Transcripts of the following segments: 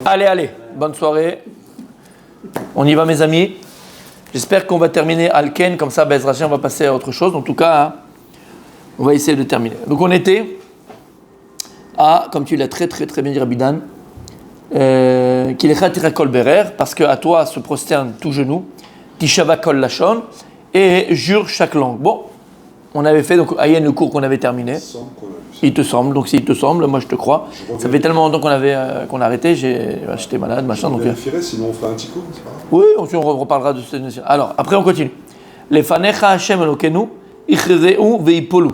Allez, bonne soirée. On y va mes amis. J'espère qu'on va terminer Alken, comme ça, Bez Rachi, on va passer à autre chose. En tout cas, hein, on va essayer de terminer. Donc on était à, comme tu l'as très bien dit Rabbi Dan, qu'il est Khatira Kol Berer, parce qu'à toi se prosterne tout genou, Tishava Kol Lachon, et jure chaque langue. Bon, on avait fait, donc Ayen, le cours qu'on avait terminé. Il te semble, donc s'il te semble, moi je te crois. Ça fait tellement longtemps qu'on a arrêté, j'étais malade, machin. Donc, sinon on fera un petit coup, c'est pas grave. Oui, on reparlera de cette notion. Alors, après on continue. Les fanecha Hashem Elokenu, ichrezeu veipolu.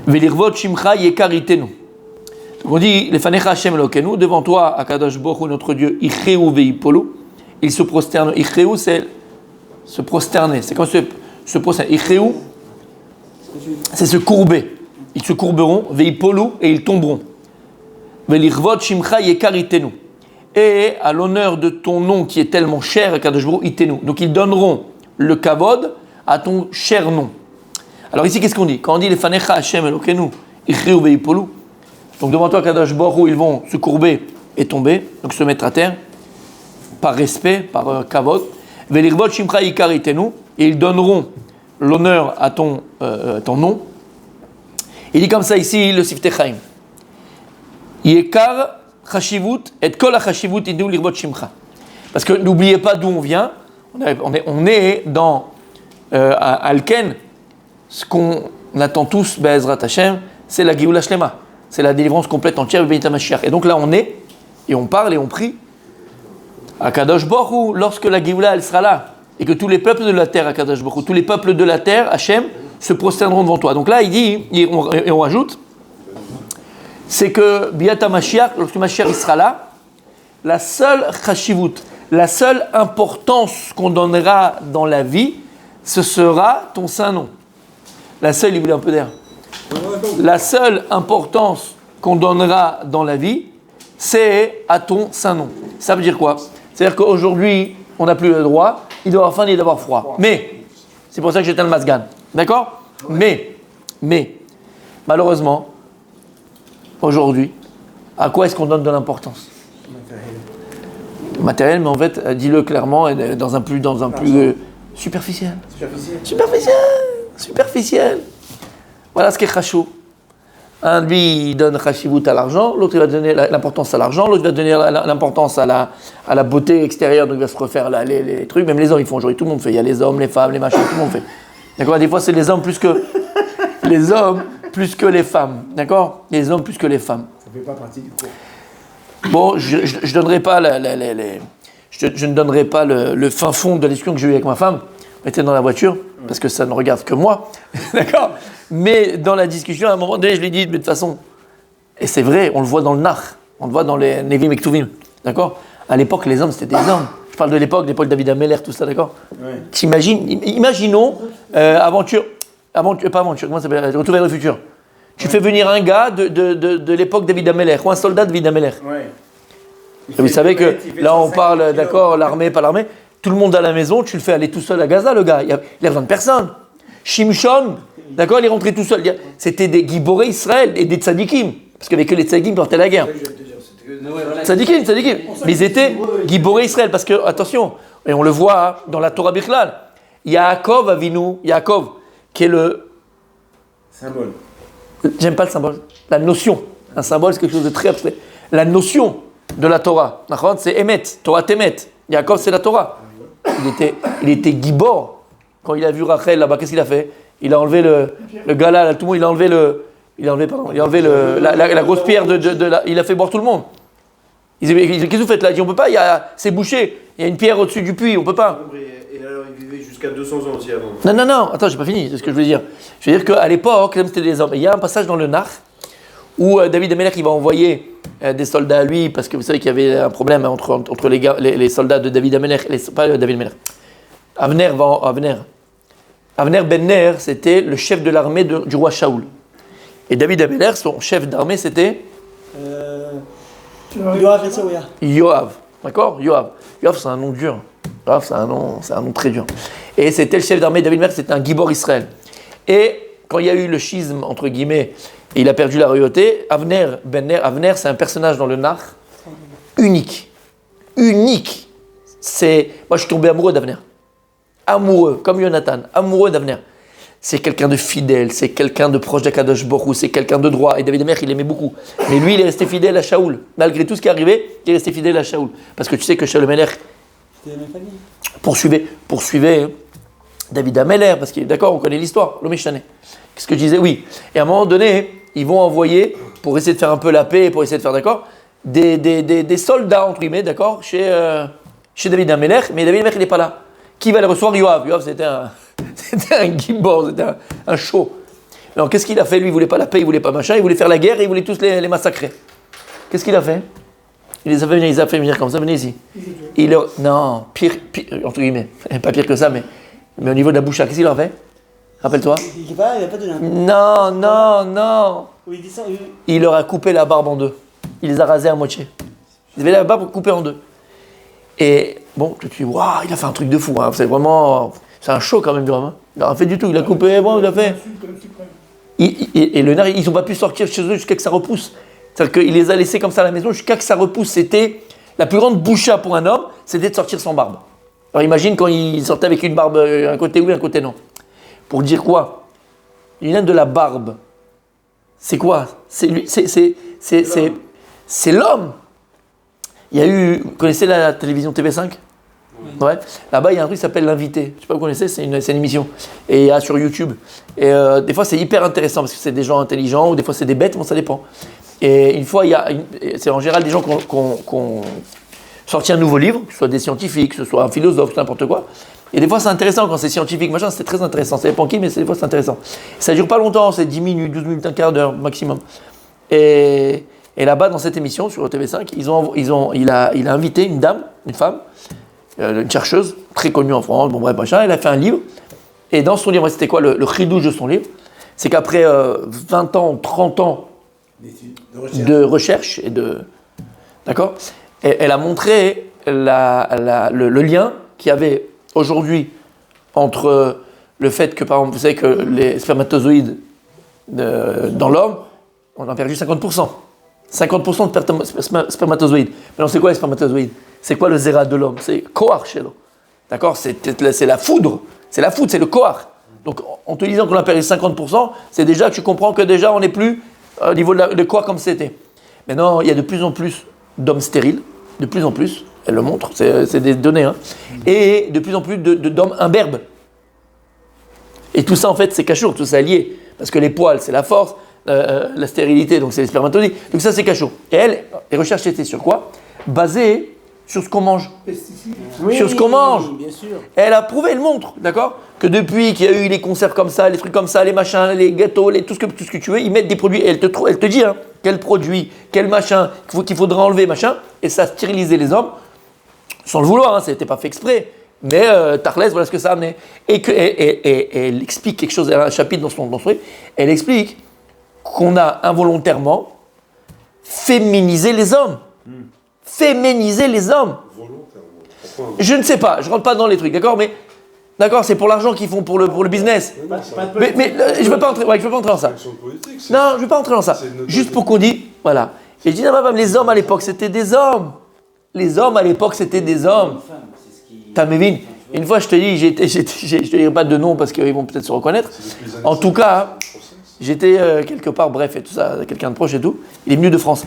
Velirvot shimcha yekaritenu. Donc on dit, les fanecha Hashem Elokenu, devant toi, Akadosh Baruch Hu, notre Dieu, ichreu veipolu. Il se prosterne. Ichreu, c'est se prosterner. C'est quand se prosterner. Ichreu, c'est se courber. Ils se courberont, veipolu, et ils tomberont. Velirvot shimcha yekaritenu. Et à l'honneur de ton nom qui est tellement cher, Akadosh Baruch Hu, itenu. Donc ils donneront le kavod à ton cher nom. Alors ici, qu'est-ce qu'on dit? Quand on dit les fanecha Hashem Elokenu, ichreu veipolu, donc devant toi, Akadosh Baruch Hu, ils vont se courber et tomber, donc se mettre à terre, par respect, par kavod. Velirvot shimcha yekaritenu, et ils donneront l'honneur à ton nom. Il dit comme ça ici le Siftei Chaim. Yekar chashivut et kol hachashivut idou lirvot shimcha. Parce que n'oubliez pas d'où on vient. On est dans Alken. Ce qu'on attend tous, Be'ezrat Hashem, c'est la Geoula Shlema. C'est la délivrance complète entière de Mashiach. Et donc là on est, et on parle et on prie. Akadosh Baruch Hu, lorsque la Geoula elle sera là, et que tous les peuples de la terre, Akadosh Baruch Hu, tous les peuples de la terre, Hashem, se prosterneront devant toi. Donc là, il dit, et on rajoute, c'est que Biata Mashiach, lorsque Mashiach il sera là, la seule chashivut, la seule importance qu'on donnera dans la vie, ce sera ton saint nom. La seule, il voulait un peu d'air. La seule importance qu'on donnera dans la vie, c'est à ton saint nom. Ça veut dire quoi? C'est-à-dire qu'aujourd'hui, on n'a plus le droit, il doit avoir faim et d'avoir froid. Mais, c'est pour ça que j'éteins le masgan. D'accord? Mais, malheureusement, aujourd'hui, à quoi est-ce qu'on donne de l'importance? Matériel, mais en fait, dis-le clairement, dans un plus superficiel. Superficiel. Voilà ce qui est chachou. Un, lui, il donne chashivut à l'argent, l'autre, il va donner l'importance à l'argent, l'autre, il va donner l'importance à la beauté extérieure, donc il va se refaire les trucs. Même les hommes, ils font aujourd'hui, tout le monde fait. Il y a les hommes, les femmes, les machins, tout le monde fait. D'accord? Des fois, c'est les hommes plus que les femmes. D'accord? Les hommes plus que les femmes. Ça fait pas partie du cours. Bon, je donnerai pas je ne donnerai pas le fin fond de la discussion que j'ai eue avec ma femme. On était dans la voiture, parce que ça ne regarde que moi. D'accord? Mais dans la discussion, à un moment donné, je lui ai dit, mais de toute façon, et c'est vrai, on le voit dans le Nach, on le voit dans les Nevim et Ktuvim. D'accord? À l'époque, les hommes, c'était des hommes. Je parle de l'époque David Ameller, tout ça, d'accord? Ouais. Imaginons, comment ça s'appelle? Retour vers le futur. Tu fais venir un gars de l'époque David Ameller, ou un soldat de David Ameller. Ouais. Et vous savez que là, on parle, d'accord, l'armée, pas l'armée. Tout le monde à la maison, tu le fais aller tout seul à Gaza, le gars. Il a besoin de personne. Shimshon, d'accord, il est rentré tout seul. C'était des Giboré Israël et des Tzadikim. Parce qu'avec eux, les Tzadikim portaient la guerre. Tzadikim. Mais ils étaient Giboré Israël. Parce que, attention, et on le voit dans la Torah Bichlal, Yaakov Avinu, qui est le symbole. J'aime pas le symbole, la notion. Un symbole, c'est quelque chose de très abstrait. La notion de la Torah, c'est Emet, Torah Temet. Yaakov, c'est la Torah. Il était Gibor. Quand il a vu Rachel là-bas, qu'est-ce qu'il a fait? Il a enlevé le gars là, tout le monde, il a enlevé la grosse pierre il a fait boire tout le monde. Qu'est-ce que vous faites là? Il dit, on peut pas, c'est bouché. Il y a une pierre au-dessus du puits, on peut pas. Et alors, il vivait jusqu'à 200 ans aussi avant. Non, attends, j'ai pas fini, c'est ce que je veux dire. Je veux dire qu'à l'époque, c'était des hommes. Il y a un passage dans le Nach où David Ameller, il va envoyer des soldats à lui, parce que vous savez qu'il y avait un problème entre les soldats de David Ameller, pas David Ameller, Avner Ben Ner, c'était le chef de l'armée du roi Shaoul. Et David Ameller, son chef d'armée, c'était Yoav et Tsaouya. Yoav, d'accord? Yoav, c'est un nom dur. Yoav, c'est un nom très dur. Et c'était le chef d'armée de David Ameller, c'était un Gibor Israël. Et quand il y a eu le schisme, entre guillemets, et il a perdu la royauté, Avner, c'est un personnage dans le Nach, unique. Unique. Moi, je suis tombé amoureux d'Avner. Amoureux, comme Jonathan, amoureux d'Avner. C'est quelqu'un de fidèle, c'est quelqu'un de proche d'Akadosh Baruch Hu, c'est quelqu'un de droit. Et David Amer, il aimait beaucoup. Mais lui, il est resté fidèle à Shaoul. Malgré tout ce qui est arrivé, il est resté fidèle à Shaoul. Parce que tu sais que Shaoul Melech poursuivait David Ameller, parce que d'accord, on connaît l'histoire, l'homme Qu'est-ce que je disais? Oui. Et à un moment donné, ils vont envoyer, pour essayer de faire un peu la paix, pour essayer de faire d'accord, des soldats, entre guillemets, d'accord, chez David Ameller, mais David Ameller, il n'est pas là. Qui va le recevoir? Yoav. Yoav, c'était un gibbor, c'était un show. Alors, qu'est-ce qu'il a fait? Lui, il voulait pas la paix, il voulait pas machin, il voulait faire la guerre et il voulait tous les massacrer. Qu'est-ce qu'il a fait? Il les a fait venir comme ça, venez ici. Non, pire, entre guillemets, pas pire que ça, mais au niveau de la boucha, qu'est-ce qu'il a fait? Rappelle-toi. Il n'a pas donné un coup. Non. Oui, il dit ça, Il leur a coupé la barbe en deux. Il les a rasés à moitié. Ils avaient la barbe coupée en deux. Et bon, tu te dis, waouh, il a fait un truc de fou. Hein. C'est un show quand même, hein. Il n'a rien fait du tout. Il a coupé, bon, il a fait. Et le nerf, ils n'ont pas pu sortir chez eux jusqu'à que ça repousse. C'est-à-dire qu'il les a laissés comme ça à la maison jusqu'à que ça repousse. C'était la plus grande boucha pour un homme, c'était de sortir sans barbe. Alors imagine quand il sortait avec une barbe, un côté oui, un côté non. Pour dire quoi? Il a de la barbe. C'est quoi? C'est l'homme. Il y a eu, vous connaissez la télévision TV5? Oui. Ouais. Là-bas, il y a un truc qui s'appelle L'Invité. Je ne sais pas si vous connaissez, c'est une émission. Et il y a sur YouTube. Et des fois, c'est hyper intéressant parce que c'est des gens intelligents ou des fois, c'est des bêtes, bon, ça dépend. Et une fois, c'est en général des gens qui ont sorti un nouveau livre, que ce soit des scientifiques, que ce soit un philosophe, n'importe quoi. Et des fois, c'est intéressant quand c'est scientifique, machin, c'est très intéressant. Ça dépend qui, mais des fois, c'est intéressant. Ça ne dure pas longtemps, c'est 10 minutes, 12 minutes, un quart d'heure maximum. Et là-bas, dans cette émission, sur TV5, il a invité une dame, une femme, une chercheuse, très connue en France, bon bref, machin, elle a fait un livre. Et dans son livre, c'était quoi le chidouche de son livre? C'est qu'après 20 ans, 30 ans de recherche et de... D'accord? Et elle a montré le lien qu'il y avait aujourd'hui entre le fait que, par exemple, vous savez que les spermatozoïdes dans l'homme, on a perdu 50%. 50% de spermatozoïdes. Mais non, c'est quoi les spermatozoïdes? C'est quoi le zérat de l'homme? C'est koar chez l'homme. D'accord? C'est la foudre. C'est la foudre, c'est le koar. Donc, en te disant qu'on a perdu 50%, c'est déjà que tu comprends que déjà, on n'est plus au niveau de koar comme c'était. Maintenant, il y a de plus en plus d'hommes stériles. De plus en plus. Elle le montre, c'est des données. Hein. Et de plus en plus d'hommes imberbes. Et tout ça, en fait, c'est cachour, tout ça est lié. Parce que les poils, c'est la force. La stérilité, donc c'est les spermatozoïdes. Donc ça, c'est cachot. Et elle, les recherches étaient sur quoi? Basées sur ce qu'on mange. Oui, sur ce qu'on mange. Bien sûr. Elle a prouvé, elle montre, d'accord? Que depuis qu'il y a eu les conserves comme ça, les trucs comme ça, les machins, les gâteaux, tout ce que tu veux, ils mettent des produits. Et elle te dit, hein, quel produit, quel machin qu'il faudra enlever, machin. Et ça stérilisait les hommes, sans le vouloir, hein, ça n'était pas fait exprès. Mais Tarles, voilà ce que ça a amené. Et elle explique quelque chose, elle a un chapitre dans son livre, elle explique qu'on a involontairement féminisé les hommes. Féminiser les hommes. Volontairement. Je ne sais pas, je ne rentre pas dans les trucs, d'accord? Mais d'accord, c'est pour l'argent qu'ils font pour le business. Mais je ne veux pas entrer dans ça. Non, je ne veux pas entrer dans ça. Juste pour qu'on dise, voilà. Et je dis, non, les hommes à l'époque, c'était des hommes. Les hommes à l'époque, c'était des hommes. T'as Mévin. Une fois, je te dis, je ne te dirai pas de nom parce qu'ils vont peut-être se reconnaître. En tout cas, j'étais quelque part, bref, et tout ça, quelqu'un de proche et tout. Il est venu de France.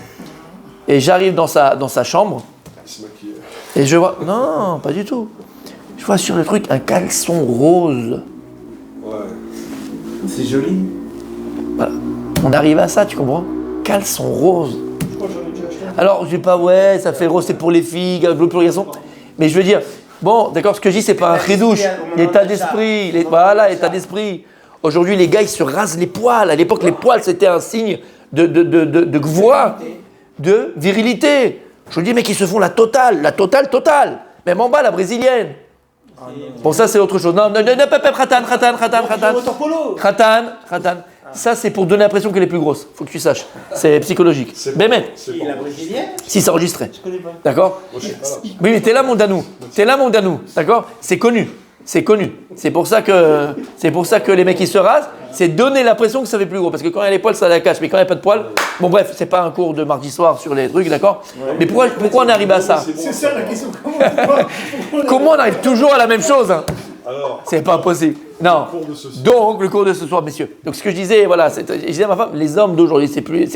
Et j'arrive dans sa chambre. Et je vois, non, pas du tout. Je vois sur le truc un caleçon rose. Ouais. C'est joli. Voilà. On arrive à ça, tu comprends? Caleçon rose. Alors, je dis pas, ouais, ça fait rose, c'est pour les filles, bleu pour les garçons. Mais je veux dire, bon, d'accord, ce que je dis, c'est pas un chidouche. L'état d'esprit, voilà, l'état d'esprit. Aujourd'hui, les gars, ils se rasent les poils. À l'époque, les poils, c'était un signe de voix, de virilité. Je vous dis, mec, ils se font la totale. Même en bas, la brésilienne. Bon, ça, c'est autre chose. Non, khatan. Ça, c'est pour donner l'impression qu'elle est plus grosse. Faut que tu saches. C'est psychologique. Bémet. Et la brésilienne? Si, c'est enregistré. Je connais pas. D'accord? Oui, mais t'es là, mon Danou. D'accord? C'est connu. C'est connu. C'est pour ça que les mecs qui se rasent, c'est donner l'impression que ça fait plus gros. Parce que quand il y a les poils, ça la cache. Mais quand il n'y a pas de poils, bon bref, c'est pas un cours de mardi soir sur les trucs, d'accord. Mais pourquoi on arrive à ça? C'est ça la question. Comment on arrive toujours à la même chose, hein? Alors, C'est pas possible. Non. le cours de ce soir. Donc, le cours de ce soir, messieurs. Donc, ce que je disais, voilà, je disais à ma femme, les hommes d'aujourd'hui, c'est plus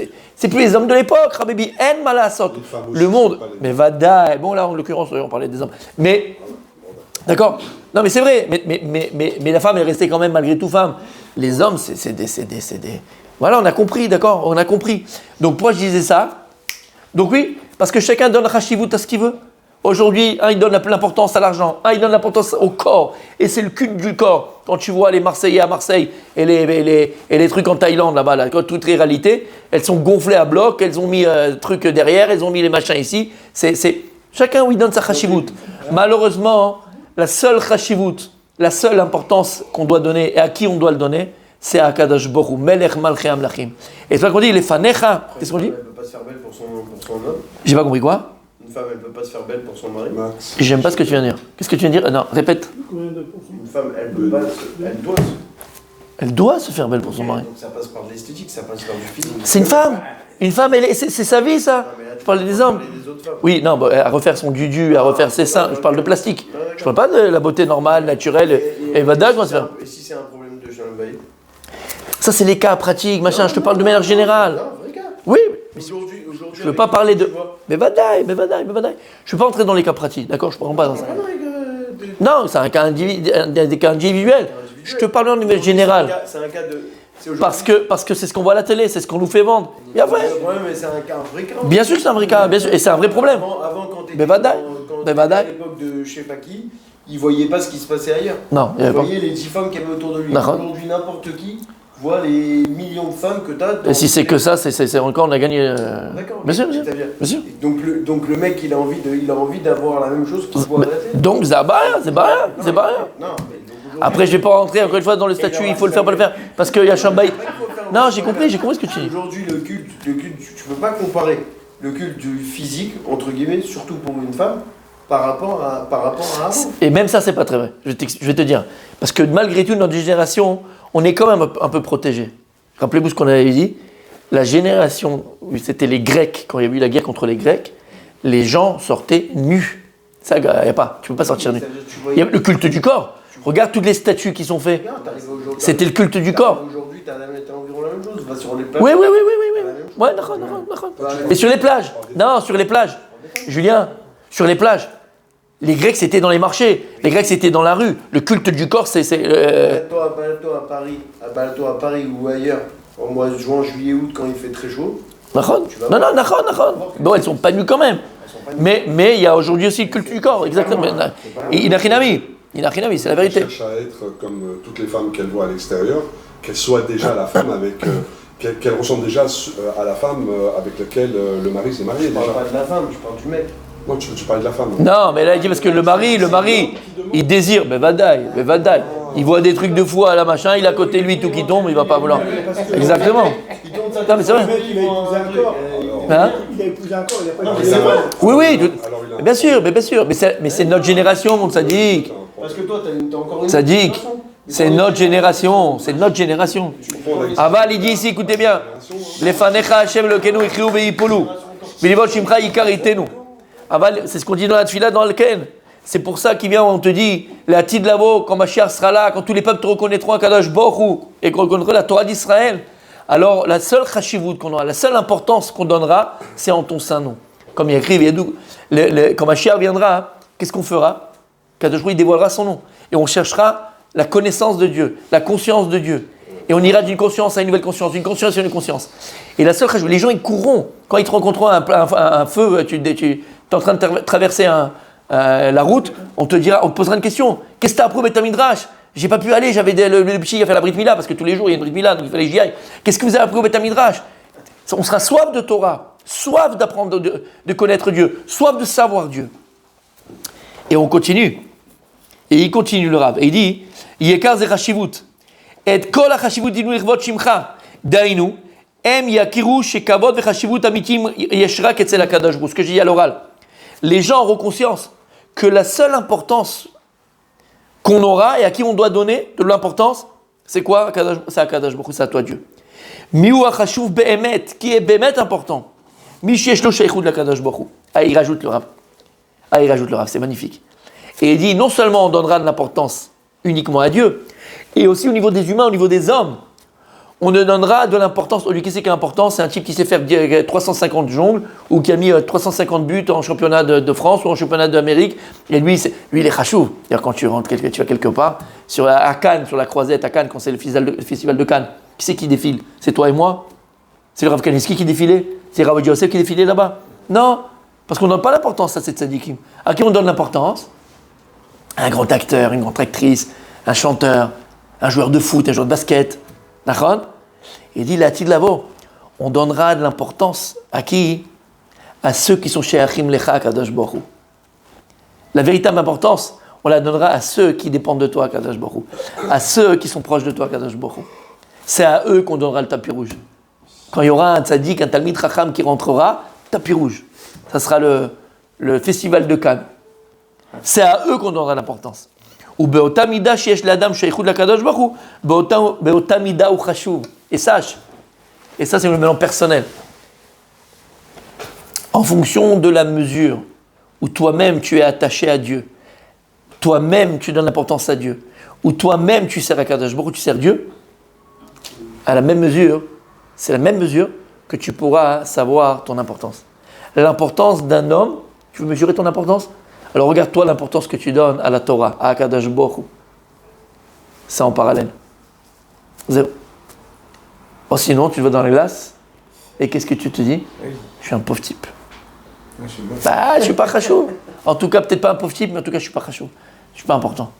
les hommes de l'époque, Rabibi, en malasot. Les femmes aussi, Le monde, c'est pas les mais vada, bon là, en l'occurrence, on parlait des hommes. Mais, d'accord. Non, mais c'est vrai, mais la femme est restée quand même malgré tout femme. Les hommes, c'est des. Voilà, on a compris, d'accord, on a compris. Donc, pourquoi je disais ça? Donc, oui, parce que chacun donne Hashivut à ce qu'il veut. Aujourd'hui, un il donne l'importance à l'argent, un il donne l'importance au corps, et c'est le culte du corps. Quand tu vois les Marseillais à Marseille et les trucs en Thaïlande là-bas, là, quand toutes les réalités, elles sont gonflées à bloc, elles ont mis trucs derrière, elles ont mis les machins ici. C'est chacun où il donne sa chashivut. Malheureusement, la seule chashivut, la seule importance qu'on doit donner et à qui on doit le donner, c'est à Kadosh Borou, Melech Malchei Amlachim. Et c'est ça qu'on dit, les fanecha. Qu'est-ce qu'on dit? Elle ne peut pas se faire belle pour son homme. J'ai pas compris quoi? Une femme, elle ne peut pas se faire belle pour son mari. Max. J'aime pas ce que tu viens de dire. Qu'est-ce que tu viens de dire? Non, répète. Une femme, elle peut pas, elle doit. Elle doit se faire belle pour son mari. Donc ça passe par de l'esthétique, ça passe par du physique. C'est une femme. Une femme, c'est sa vie, ça. Non, mais là, Je parlais des hommes. des autres femmes. Oui, non, à refaire son dudu, à refaire ses seins. Je parle de plastique. Je parle pas de la beauté normale, naturelle. Et Vada, comment se faire? Et si c'est un problème de Jean-Levaille? Ça, c'est les cas pratiques, machin. Je te parle de manière générale. Non, vrai gars. Oui, Aujourd'hui, je veux pas parler de. tu vois. Mais Vadaï. Je veux pas entrer dans les cas pratiques, d'accord? Je ne parle pas dans ça. Ah non, les gars, Non, c'est un cas des cas individuels. Je te parle en manière générale. c'est un cas de. c'est aujourd'hui. Parce que c'est ce qu'on voit à la télé, c'est ce qu'on nous fait vendre. Et après, Le problème, mais c'est un vrai cas. bien sûr que c'est un vrai cas, bien sûr, et c'est un vrai problème. Avant quand t'étais Mais Vadaï. quand Mais t'étais Vadaï. à l'époque de je sais pas qui, ils voyaient pas ce qui se passait ailleurs. Non, il y Ils avait pas. voyaient les 10 femmes qu'il y avait autour de lui. D'accord. Aujourd'hui, n'importe qui voit les millions de femmes que t'as. Et si c'est que ça, c'est encore on a gagné. D'accord. Bien sûr, bien sûr. C'est-à-dire- Bien sûr. Donc le mec, il a envie d'avoir la même chose qu'il voit à la télé. Donc c'est pas rien, c'est pas rien. Non, Donc, aujourd'hui- après, je vais pas rentrer encore une fois dans le statut, il faut le faire, pas le faire. Parce qu'il y a Shambaï. Il faut le faire. Non, j'ai compris ce que tu dis. Aujourd'hui, le culte, tu peux pas comparer le culte du physique, entre guillemets, surtout pour une femme, par rapport à avant. Et même ça, c'est pas très vrai. Je vais te dire. Parce que malgré tout, notre génération, on est quand même un peu protégé. Rappelez-vous ce qu'on avait dit. La génération où c'était les Grecs, quand il y a eu la guerre contre les Grecs, les gens sortaient nus. Ça, il n'y a pas. Tu peux pas sortir nu. C'est-à-dire, tu Il y a voyais- le culte du corps. Regarde toutes les statues qui sont faites. Regarde, t'arrives aujourd'hui- C'était le culte du corps. Aujourd'hui, t'as environ la même chose. Va sur les plages. Oui. t'as la même chose. Ouais, d'accord. Mais sur les plages. Non, sur les plages. Julien, sur les plages. Les Grecs, c'était dans les marchés. Les Grecs, c'était dans la rue. Le culte du corps, c'est. Balado à Paris ou ailleurs, en mois de juin, juillet, août, quand il fait très chaud, Nachon. Non, d'accord. Bon, elles sont pas nues quand même. elles sont pas nues. Mais il y a aujourd'hui aussi le culte du corps, exactement. Inachinami, c'est la vérité. Elle cherche à être comme toutes les femmes qu'elle voit à l'extérieur, qu'elle soit déjà la femme avec. Qu'elle ressemble déjà à la femme avec laquelle le mari s'est marié Je parle déjà. pas de la femme, je parle du mec. Moi, tu parlais de la femme. Non, mais là, il dit parce que le mari, il désire, mais vadaï. Il voit des trucs de fou à la machin, il a à côté de lui tout qui tombe, il va pas vouloir. Exactement. Non, mais c'est vrai. Le mec, il a épousé un corps. Hein? Il a épousé un corps, il a pas Non, mais épousé c'est un vrai. corps. Oui, Alors, il a un- bien sûr. Mais c'est notre génération, mon sadique. Parce que toi, t'as encore une. Sadique, génération. c'est notre génération. Tu confonds avec- Aval, il dit ici, écoutez bien. Les fanecha Hashem lokenu ikriu ve'ipolu. Bilivot shimcha yikar itenu. Aval, c'est ce qu'on dit dans la tfila dans le Ken. C'est pour ça qu'il vient, on te dit, la tid lavo, quand Mashiach sera là, quand tous les peuples te reconnaîtront à Kadosh Baruch Hu, et qu'on reconnaîtra la Torah d'Israël, alors la seule chashivut qu'on aura, la seule importance qu'on donnera, c'est en ton saint nom. Comme il y a écrit, quand Mashiach viendra, qu'est-ce qu'on fera? Kadosh Baruch Hu, il dévoilera son nom. Et on cherchera la connaissance de Dieu, la conscience de Dieu. Et on ira d'une conscience à une nouvelle conscience, d'une conscience à une conscience. Et la seule chashivut, les gens ils courront. Quand ils te rencontreront un feu, tu es en train de traverser la route, on te posera une question. Qu'est-ce que tu as appris au Beth Midrash? J'ai pas pu aller, j'avais le petit à faire la Brit Mila, parce que tous les jours il y a une Brit Mila, donc il fallait que j'y aille. Qu'est-ce que vous avez appris au Beth Midrash? On sera soif de Torah, soif d'apprendre, de connaître Dieu, soif de savoir Dieu. Et on continue. Et il continue le Rav. Et il dit, Yekar ze chashivut. Et kol ha-chashivut dinu lechvot shimcha. Dainu, em yakiru shekavod ve-chashivut amitim yeshrak etzel HaKadosh Baruch Hu. Ce que j'ai dit à l'oral. Les gens auront conscience que la seule importance qu'on aura et à qui on doit donner de l'importance, c'est quoi? C'est à Kadosh Baruch Hu, c'est à toi Dieu. Miou achashuv be'emet, qui est be'emet important. Mi sheyesh lo sheikhut la Kadosh Baruch Hu. Ah, il rajoute le Rav. C'est magnifique. Et il dit, non seulement on donnera de l'importance uniquement à Dieu, et aussi au niveau des humains, au niveau des hommes, on ne donnera de l'importance. Au lieu qui c'est qui est important, c'est un type qui sait faire 350 jongles ou qui a mis 350 buts en championnat de France ou en championnat d'Amérique. Et lui, il est chachou. C'est-à-dire quand tu rentres, tu vas quelque part, à Cannes, sur la croisette, à Cannes, quand c'est le festival de Cannes, qui c'est qui défile? C'est toi et moi? C'est le Rav Kanievski qui défilait? C'est Rav Yosef qui défilait là-bas? Non, parce qu'on ne donne pas l'importance à cette tzadikim. À qui on donne l'importance? Un grand acteur, une grande actrice, un chanteur, un joueur de foot, un joueur de basket. D'accord? Il dit, la Tidlavo, on donnera de l'importance à qui? À ceux qui sont chez Achim Lecha Kadosh Baruch Hu. La véritable importance, on la donnera à ceux qui dépendent de toi, Kadosh Baruch Hu. À ceux qui sont proches de toi, Kadosh Baruch Hu. C'est à eux qu'on donnera le tapis rouge. Quand il y aura un tzaddik, un Talmid Chacham qui rentrera, tapis rouge. Ça sera le festival de Cannes. C'est à eux qu'on donnera l'importance. Ou beotamida sheyesh l'adam sheikhut la Kadosh Baruch Hu, beotamida u chashuv. Et sache, et ça c'est le mélange personnel, en fonction de la mesure où toi-même tu es attaché à Dieu, toi-même tu donnes l'importance à Dieu, ou toi-même tu sers à Kadosh Baruch Hu, tu sers Dieu, à la même mesure, c'est la même mesure que tu pourras savoir ton importance. L'importance d'un homme, tu veux mesurer ton importance? Alors regarde-toi l'importance que tu donnes à la Torah, à Kadosh Baruch Hu. C'est en parallèle. Zéro. Oh, sinon, tu vas dans la glace, et qu'est-ce que tu te dis? Oui. Je suis un pauvre type. Moi, je suis bon. Je suis pas chachou. En tout cas, peut-être pas un pauvre type, mais en tout cas, je suis pas chachou. Je suis pas important.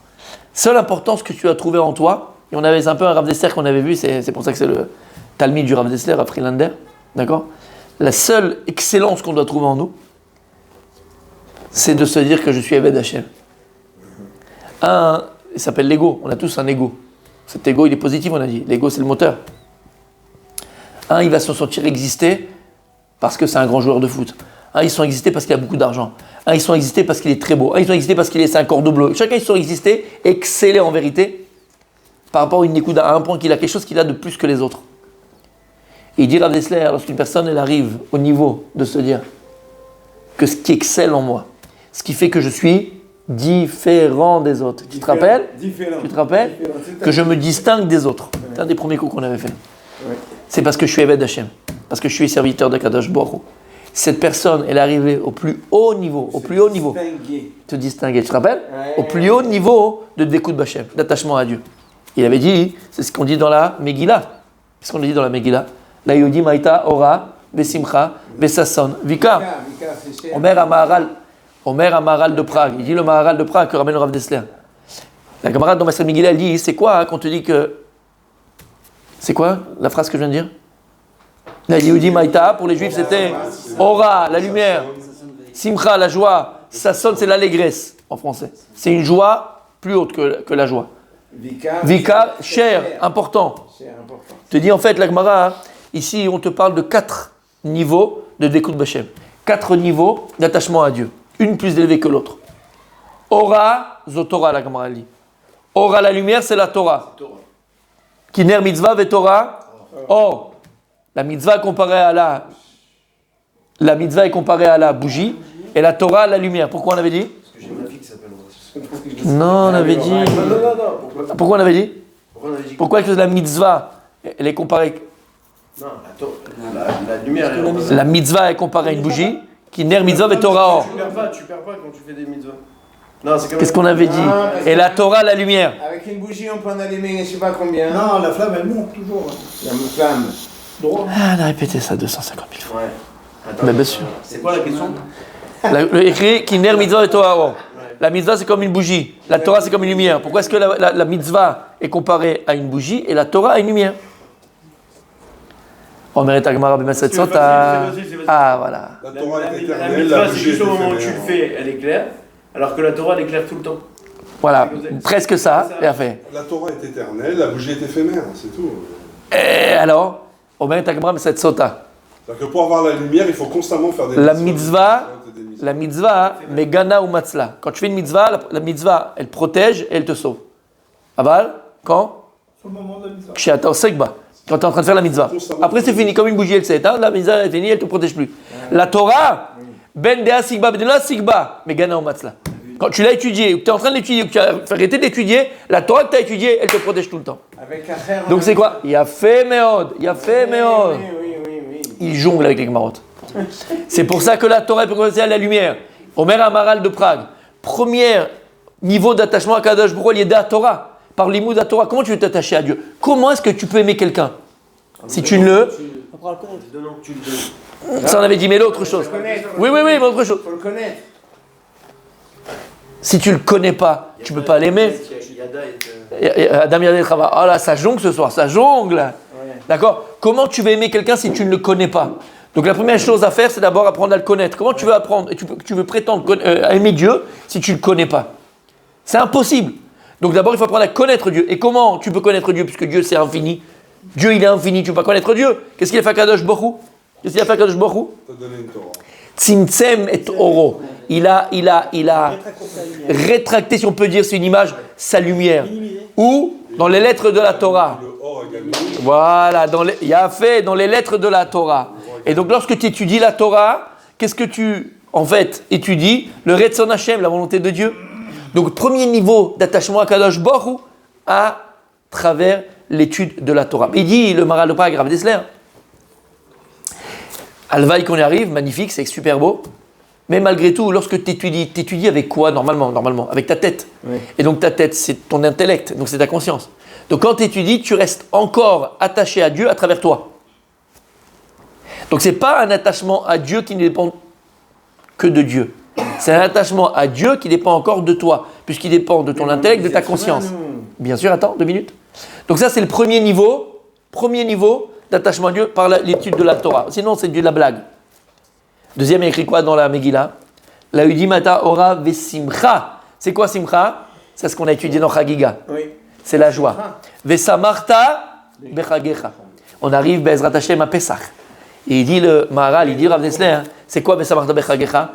Seule importance que tu as trouvée en toi, et on avait un peu un Rav Dessler qu'on avait vu, c'est pour ça que c'est le Talmid du Rav Dessler, Rav Friedlander, d'accord? La seule excellence qu'on doit trouver en nous, c'est de se dire que je suis Eved Hashem. Il s'appelle l'ego. On a tous un ego. Cet ego, il est positif, on a dit. L'ego, c'est le moteur. Il va se sentir exister parce que c'est un grand joueur de foot. Ils sont existés parce qu'il a beaucoup d'argent. Ils sont existés parce qu'il est très beau. Ils sont existés parce qu'il est un cordon bleu. Chacun, ils sont existés, exceller en vérité, par rapport à un point qu'il a, quelque chose qu'il a de plus que les autres. Et il dit Rav Dessler, lorsqu'une personne, elle arrive au niveau de se dire que ce qui excelle en moi, ce qui fait que je suis différent des autres. Tu te rappelles que je me distingue des autres. C'est un des premiers coups qu'on avait fait. Ouais. C'est parce que je suis Eved Hashem, parce que je suis serviteur de Kadosh Baruch Hu. Cette personne, elle est arrivée au plus haut niveau, te distinguer, tu te rappelles? Ouais. Au plus haut niveau de Dekut B'Hashem, d'attachement à Dieu. Il avait dit, c'est ce qu'on dit dans la Megillah. Qu'est-ce qu'on dit dans la Megillah? La Yodi Maïta Ora, Besimcha, Besasson, Vika. Omer Amaral de Prague. Il dit le Maharal de Prague que ramène le Rav Dessler. La camarade dans Master Megillah, elle dit, c'est quoi qu'on te dit que... C'est quoi la phrase que je viens de dire? La Yehudi Maïta, pour les Juifs, c'était Ora, la lumière. Simcha, la joie. Sasson, c'est l'allégresse en français. C'est une joie plus haute que la joie. Vika, cher, important. Te dis en fait, la Gemara, ici, on te parle de 4 niveaux de Dekut B'Hashem. 4 niveaux d'attachement à Dieu. Une plus élevée que l'autre. Ora, Zotora, la Gemara dit. Ora, la lumière, c'est la Torah. Kiner mitzvah ve Torah. Or, la mitzvah est comparée à la bougie et la Torah à la lumière. Pourquoi on avait dit? Parce que j'ai ma fille qui s'appelle Rose. Non, on avait dit. Non. Pourquoi on avait dit? Pourquoi Pourquoi la mitzvah, elle est comparée? Non, la lumière. La mitzvah est comparée à une bougie. Kiner mitzvah ve Torah. Or. Tu perds pas quand tu fais des mitzvahs. Non, c'est Qu'est-ce qu'on avait dit? Et la Torah à la lumière. Avec une bougie, on peut en allumer je sais pas combien. Non, la flamme, elle monte toujours. La flamme. Droit. On a répété ça 250 000 fois. Ouais. Attends, Mais bien sûr. C'est quoi la question? Le écrit Kiner mitzvah ve Torah. Or. La mitzvah, c'est comme une bougie. La Torah, c'est comme une lumière. Pourquoi est-ce que la mitzvah est comparée à une bougie et la Torah à une lumière? On mérite Agmara B'Masset Sota. Ah, voilà. La Torah est La éternelle, mitzvah, la c'est bougie juste est au moment où tu éphémère. le fais, elle est claire, alors que la Torah, elle est claire tout le temps. Voilà, presque ça, bien fait. La Torah est éternelle, la bougie est éphémère, c'est tout. Et alors, on mérite Agmara B'Masset Sota. C'est-à-dire que pour avoir la lumière, il faut constamment faire des La mitzvah, La mitzvah, megana ou matzla. Quand tu fais une mitzvah, la mitzvah, elle protège et elle te sauve. Aval, quand Sur le moment de la mitzvah. Chez Atal Segba. Quand tu es en train de faire la mitzvah. Après, c'est fini, comme une bougie, elle s'éteint. La mitzvah est finie, elle ne te protège plus. La Torah, ben dea sigba, ben dea sigba, megana ou matzla. Quand tu l'as étudié, ou que tu es en train de l'étudier, ou que tu as arrêté d'étudier, la Torah que tu as étudiée, elle te protège tout le temps. Avec la chair. Donc c'est quoi? Il y a fait Meod, il y a fait Meod. Oui. Il jongle avec les Gemarot. C'est pour ça que la Torah est progressée à la lumière. Omer Amaral de Prague. Premier niveau d'attachement à Kadosh Baruch Hu, lié à la Torah. Par l'imoud de la Torah. Comment tu veux t'attacher à Dieu? Comment est-ce que tu peux aimer quelqu'un? Si tu ne le... Ça on avait dit, mais l'autre chose. Oui, mais autre chose. Faut le connaître. Si tu le connais pas, tu peux pas l'aimer. Adam Yadel Chava. Oh là, ça jongle ce soir, ça jongle. D'accord? Comment tu vas aimer quelqu'un si tu ne le connais pas? Donc la première chose à faire, c'est d'abord apprendre à le connaître. Comment tu veux apprendre, tu veux prétendre à aimer Dieu si tu ne le connais pas? C'est impossible. Donc d'abord, il faut apprendre à connaître Dieu. Et comment tu peux connaître Dieu puisque Dieu c'est infini? Dieu il est infini, tu ne peux pas connaître Dieu. Qu'est-ce qu'il a fait à Kadosh Baruch Hu? Qu'est-ce qu'il a fait à Kadosh Baruch Hu? T'as donné une Torah. Tzimtzem et oro. Il a rétracté, si on peut dire, c'est une image, sa lumière. Ou dans les lettres de la Torah. Le or a gagné. Voilà, il y a fait dans les lettres de la Torah. Et donc lorsque tu étudies la Torah, qu'est-ce que tu, en fait, étudies? Le Retzon Hashem, la volonté de Dieu. Donc premier niveau d'attachement à Kadosh Baruch Hu à travers l'étude de la Torah. Il dit, le Maharal de Prague, Rav Dessler, Alvaï qu'on y arrive, magnifique, c'est super beau. Mais malgré tout, lorsque tu étudies avec quoi normalement? Avec ta tête. Oui. Et donc ta tête, c'est ton intellect, donc c'est ta conscience. Donc quand tu étudies, tu restes encore attaché à Dieu à travers toi. Donc ce n'est pas un attachement à Dieu qui ne dépend que de Dieu. C'est un attachement à Dieu qui dépend encore de toi, puisqu'il dépend de ton intellect, de ta conscience. Bien sûr, attends, 2 minutes. Donc ça, c'est le premier niveau d'attachement à Dieu par l'étude de la Torah. Sinon, c'est de la blague. Deuxième, il écrit quoi dans la Megillah? La Udimata Ora Vesimcha. C'est quoi Simcha? C'est ce qu'on a étudié dans Chagiga. Oui. C'est la joie. Vesamarta Bechagecha. On arrive, Bezrat Hashem, à Pesach. Et il dit le Maharal, il dit Rav Dessler, c'est quoi Vesamarta Bechagecha?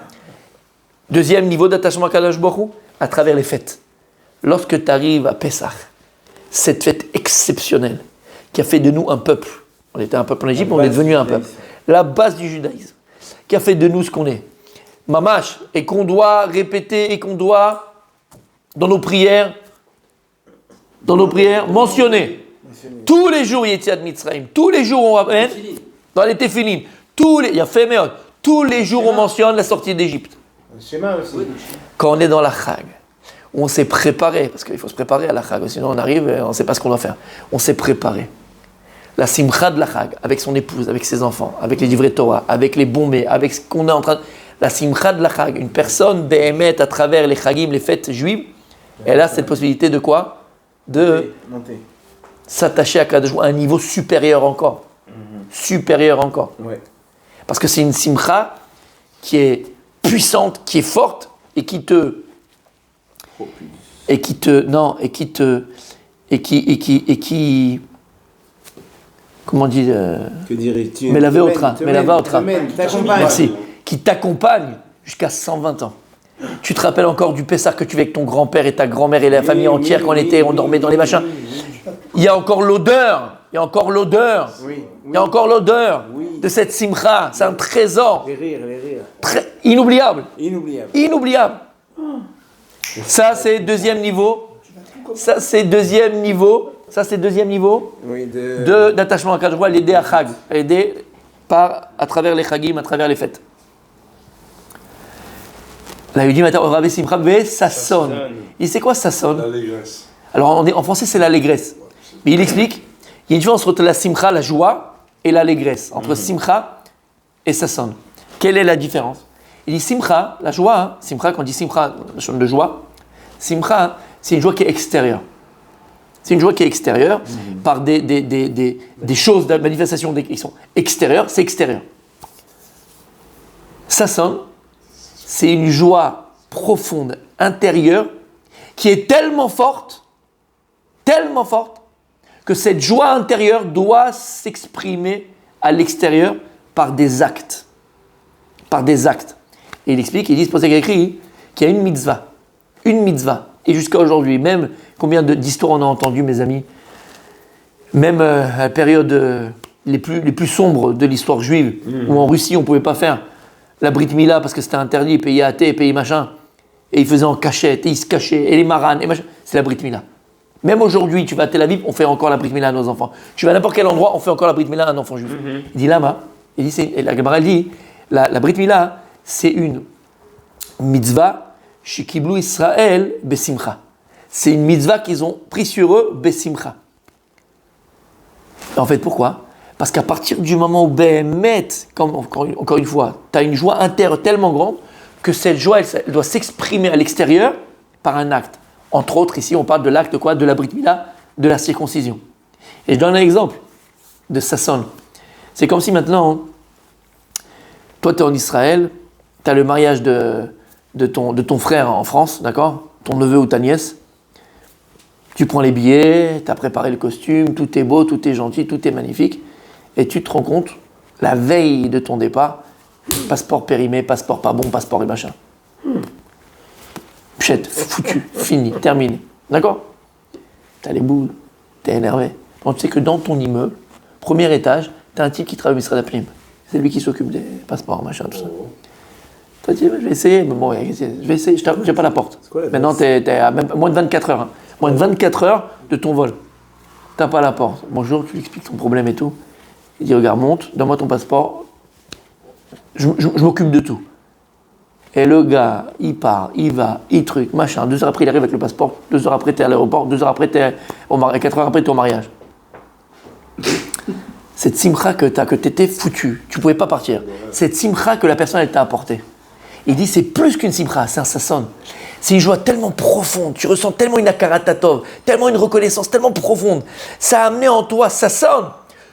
Deuxième niveau d'attachement à Kadosh Baruch Hu, à travers les fêtes. Lorsque tu arrives à Pesach, cette fête exceptionnelle qui a fait de nous un peuple. On était un peuple en Égypte, on est devenu un peuple. La base du judaïsme. Qui a fait de nous ce qu'on est. Mamash, et qu'on doit répéter, et qu'on doit, dans nos prières, mentionner. Tous les jours, Yetziat Mitzrayim. Tous les jours, on va dans les Tefilin. Il y a Femeot. Tous les jours, on mentionne la sortie d'Égypte. Schéma aussi. Quand on est dans la Chag, on s'est préparé, parce qu'il faut se préparer à la Chag, sinon on arrive et on ne sait pas ce qu'on doit faire. On s'est préparé. La simcha de la Chag, avec son épouse, avec ses enfants, avec les livrets Torah, avec les bombés, avec ce qu'on est en train de... La simcha de la Chag, une personne béhémet à travers les Chagim, les fêtes juives, elle a cette possibilité de quoi? De Monter. s'attacher à Kadosh Baruch Hu à un niveau supérieur encore. Supérieur encore. Ouais. Parce que c'est une simcha qui est puissante, qui est forte, et qui te... Comment on dit Que dirais-tu? Mais la Véotra. T'accompagne. Merci. Qui t'accompagne jusqu'à 120 ans. Tu te rappelles encore du Pessah que tu fais avec ton grand-père et ta grand-mère et la famille entière quand on dormait dans les machins. Il y a encore l'odeur. Il y a encore l'odeur de cette simcha. C'est un trésor. Les rires. Inoubliable. Inoubliable. Ça, c'est deuxième niveau. Oui, d'attachement à Kadosh Baruch Hu, l'aider à Chag, aider à travers les Chagim, à travers les fêtes. La Yudimata Oravé Simcha Sasson. Et c'est quoi Sasson? L'allégresse. Alors en français, c'est l'allégresse. Mais il explique, il y a une différence entre la Simcha, la joie, et l'allégresse. Entre Simcha et Sasson. Quelle est la différence? Il dit Simcha, la joie, Simcha, quand on dit Simcha, la chose de joie, Simcha, c'est une joie qui est extérieure. C'est une joie qui est extérieure par des choses, des manifestations qui sont extérieures, c'est extérieur. Sasson, c'est une joie profonde, intérieure, qui est tellement forte, que cette joie intérieure doit s'exprimer à l'extérieur par des actes. Et il explique, il dit, c'est pour ça qu'il a écrit qu'il y a une mitzvah. Une mitzvah. Et jusqu'à aujourd'hui, même combien d'histoires on a entendu, mes amis, même à la période les plus sombres de l'histoire juive, où en Russie on ne pouvait pas faire la Brit Mila parce que c'était interdit, pays athée, pays machin, et ils faisaient en cachette, et ils se cachaient, et les maranes, et machin, c'est la Brit Mila. Même aujourd'hui, tu vas à Tel Aviv, on fait encore la Brit Mila à nos enfants. Tu vas à n'importe quel endroit, on fait encore la Brit Mila à un enfant juif. Il dit là-bas, et la Gemara dit, la Brit Mila, c'est une mitzvah, shekiblu Israël besimcha. C'est une mitzvah qu'ils ont pris sur eux, besimcha. En fait, pourquoi ? Parce qu'à partir du moment où Béhémet, encore une fois, tu as une joie intérieure tellement grande que cette joie, elle doit s'exprimer à l'extérieur par un acte. Entre autres, ici, on parle de l'acte quoi ? De la Brit Mila, de la circoncision. Et je donne un exemple de Sasson. C'est comme si maintenant, toi, tu es en Israël, tu as le mariage de ton frère en France, d'accord ? Ton neveu ou ta nièce. Tu prends les billets, tu as préparé le costume, tout est beau, tout est gentil, tout est magnifique. Et tu te rends compte, la veille de ton départ, passeport périmé, passeport pas bon, passeport et machin. Pchette, foutu, fini, terminé. D'accord ? T'as les boules, t'es énervé. Donc tu sais que dans ton immeuble, premier étage, t'as un type qui travaille au ministère de la Prime. C'est lui qui s'occupe des passeports, machin, tout ça. Toi tu dis, je vais essayer, mais bon, je vais essayer, j'ai pas la porte. Maintenant, t'es à même moins de 24 heures. Hein. Moins de 24 heures de ton vol. T'as pas la porte. Bonjour, tu lui expliques ton problème et tout. Il dit, regarde, monte, donne-moi ton passeport. Je m'occupe de tout. Et le gars, il part, il va, il truc, machin. 2 heures après, il arrive avec le passeport. 2 heures après, t'es à l'aéroport. 2 heures après, t'es au mariage. 4 heures après, t'es au mariage. Cette simcha que t'étais foutu. Tu pouvais pas partir. Cette simcha que la personne, elle t'a apportée. Il dit, c'est plus qu'une simcha, c'est un sasson. C'est une joie tellement profonde. Tu ressens tellement une akaratatov, tellement une reconnaissance tellement profonde. Ça a amené en toi sasson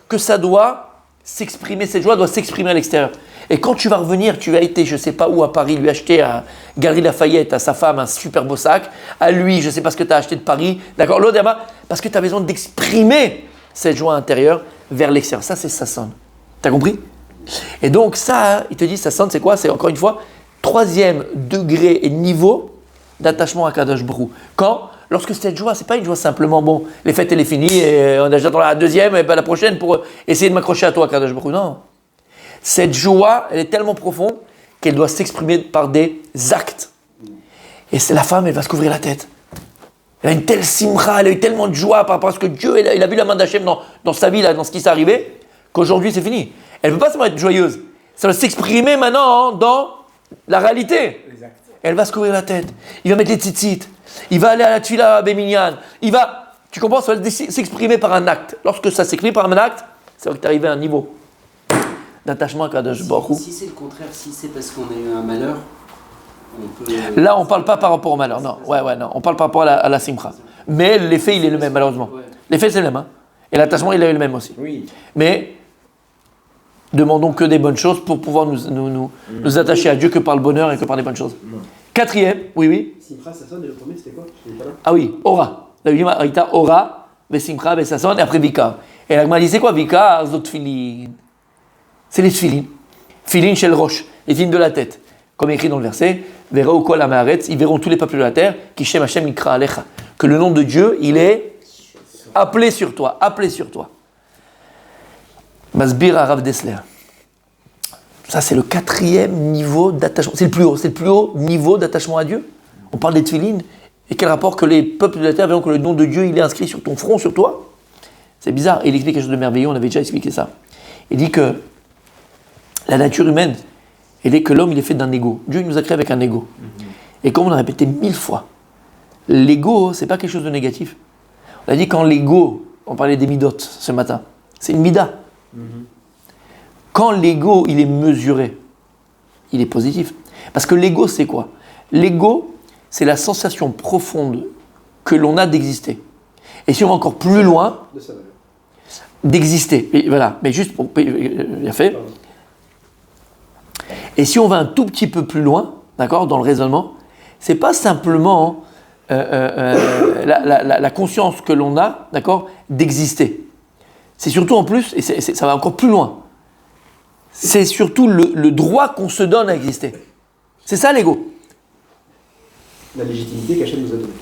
que ça doit s'exprimer. Cette joie doit s'exprimer à l'extérieur. Et quand tu vas revenir, tu as été, je ne sais pas où, à Paris, lui acheter à Galerie Lafayette, à sa femme, un super beau sac. À lui, je ne sais pas ce que tu as acheté de Paris. D'accord ? L'autre, parce que tu as besoin d'exprimer cette joie intérieure vers l'extérieur. Ça, c'est Sasson. Tu as compris ? Et donc, ça, il te dit, Sasson, c'est quoi ? C'est encore une fois, 3e degré et niveau d'attachement à Kadosh Baruch Hu. Quand ? Lorsque cette joie, c'est pas une joie simplement, bon, les fêtes, elle est finie, et on j'attends la 2e et pas la prochaine pour essayer de m'accrocher à toi, Kadosh Baruch Hu. Non. Cette joie, elle est tellement profonde qu'elle doit s'exprimer par des actes. Et c'est la femme, elle va se couvrir la tête. Elle a une telle simcha, elle a eu tellement de joie par rapport à ce que Dieu, il a vu la main d'Hachem dans sa vie, là, dans ce qui s'est arrivé, qu'aujourd'hui c'est fini. Elle ne peut pas seulement être joyeuse. Ça doit s'exprimer maintenant dans la réalité. Elle va se couvrir la tête. Il va mettre les tzitzit. Il va aller à la tfila à Béminyan. Tu comprends, ça va s'exprimer par un acte. Lorsque ça s'exprime par un acte, ça va que tu arrives à un niveau d'attachement à Kadosh Baruch Hu. Si c'est le contraire, si c'est parce qu'on a eu un malheur, on peut... Là, on ne parle pas par rapport au malheur, non. Non. On parle par rapport à la simcha. Mais l'effet, il est le même, malheureusement. Ouais. L'effet, c'est le même. Hein. Et l'attachement, il est le même aussi. Oui. Mais demandons que des bonnes choses pour pouvoir nous attacher à Dieu que par le bonheur et que par les bonnes choses. 4e, oui. Simcha, Sasson, et le premier, c'était quoi? Je pas là. Ah oui, Ora. La deuxième, Ora, Vesimcha, Vesasson, et après Vika. Et la Gemara dit, c'est quoi Vika? Zot Tfilin. C'est les tfilin. Tfilin shel rosh, les tfilin de la tête. Comme écrit dans le verset, Verrou kol ha'maaretz, ils verront tous les peuples de la terre, qui Shem Hashem ikra alecha. Que le nom de Dieu, il est appelé sur toi, appelé sur toi. Masbir Arav Dessler. Ça, c'est le 4e niveau d'attachement. C'est le plus haut niveau d'attachement à Dieu. On parle des tfilin. Et quel rapport que les peuples de la terre verront que le nom de Dieu, il est inscrit sur ton front, sur toi? C'est bizarre. Et il explique quelque chose de merveilleux, on avait déjà expliqué ça. Il dit que la nature humaine, elle est que l'homme, il est fait d'un ego. Dieu, il nous a créé avec un ego. Et comme on a répété 1000 fois, l'ego, c'est pas quelque chose de négatif. On a dit quand l'ego, on parlait des midotes ce matin, c'est une mida. Quand l'ego, il est mesuré, il est positif. Parce que l'ego, c'est quoi? L'ego, c'est la sensation profonde que l'on a d'exister. Et si on va encore plus loin, d'exister. Et voilà, mais juste pour... Bien fait. Et si on va un tout petit peu plus loin, d'accord, dans le raisonnement, c'est pas simplement la conscience que l'on a, d'accord, d'exister. C'est surtout en plus, et ça va encore plus loin, c'est surtout le droit qu'on se donne à exister. C'est ça l'ego. La légitimité qu'Hachem nous a donnée.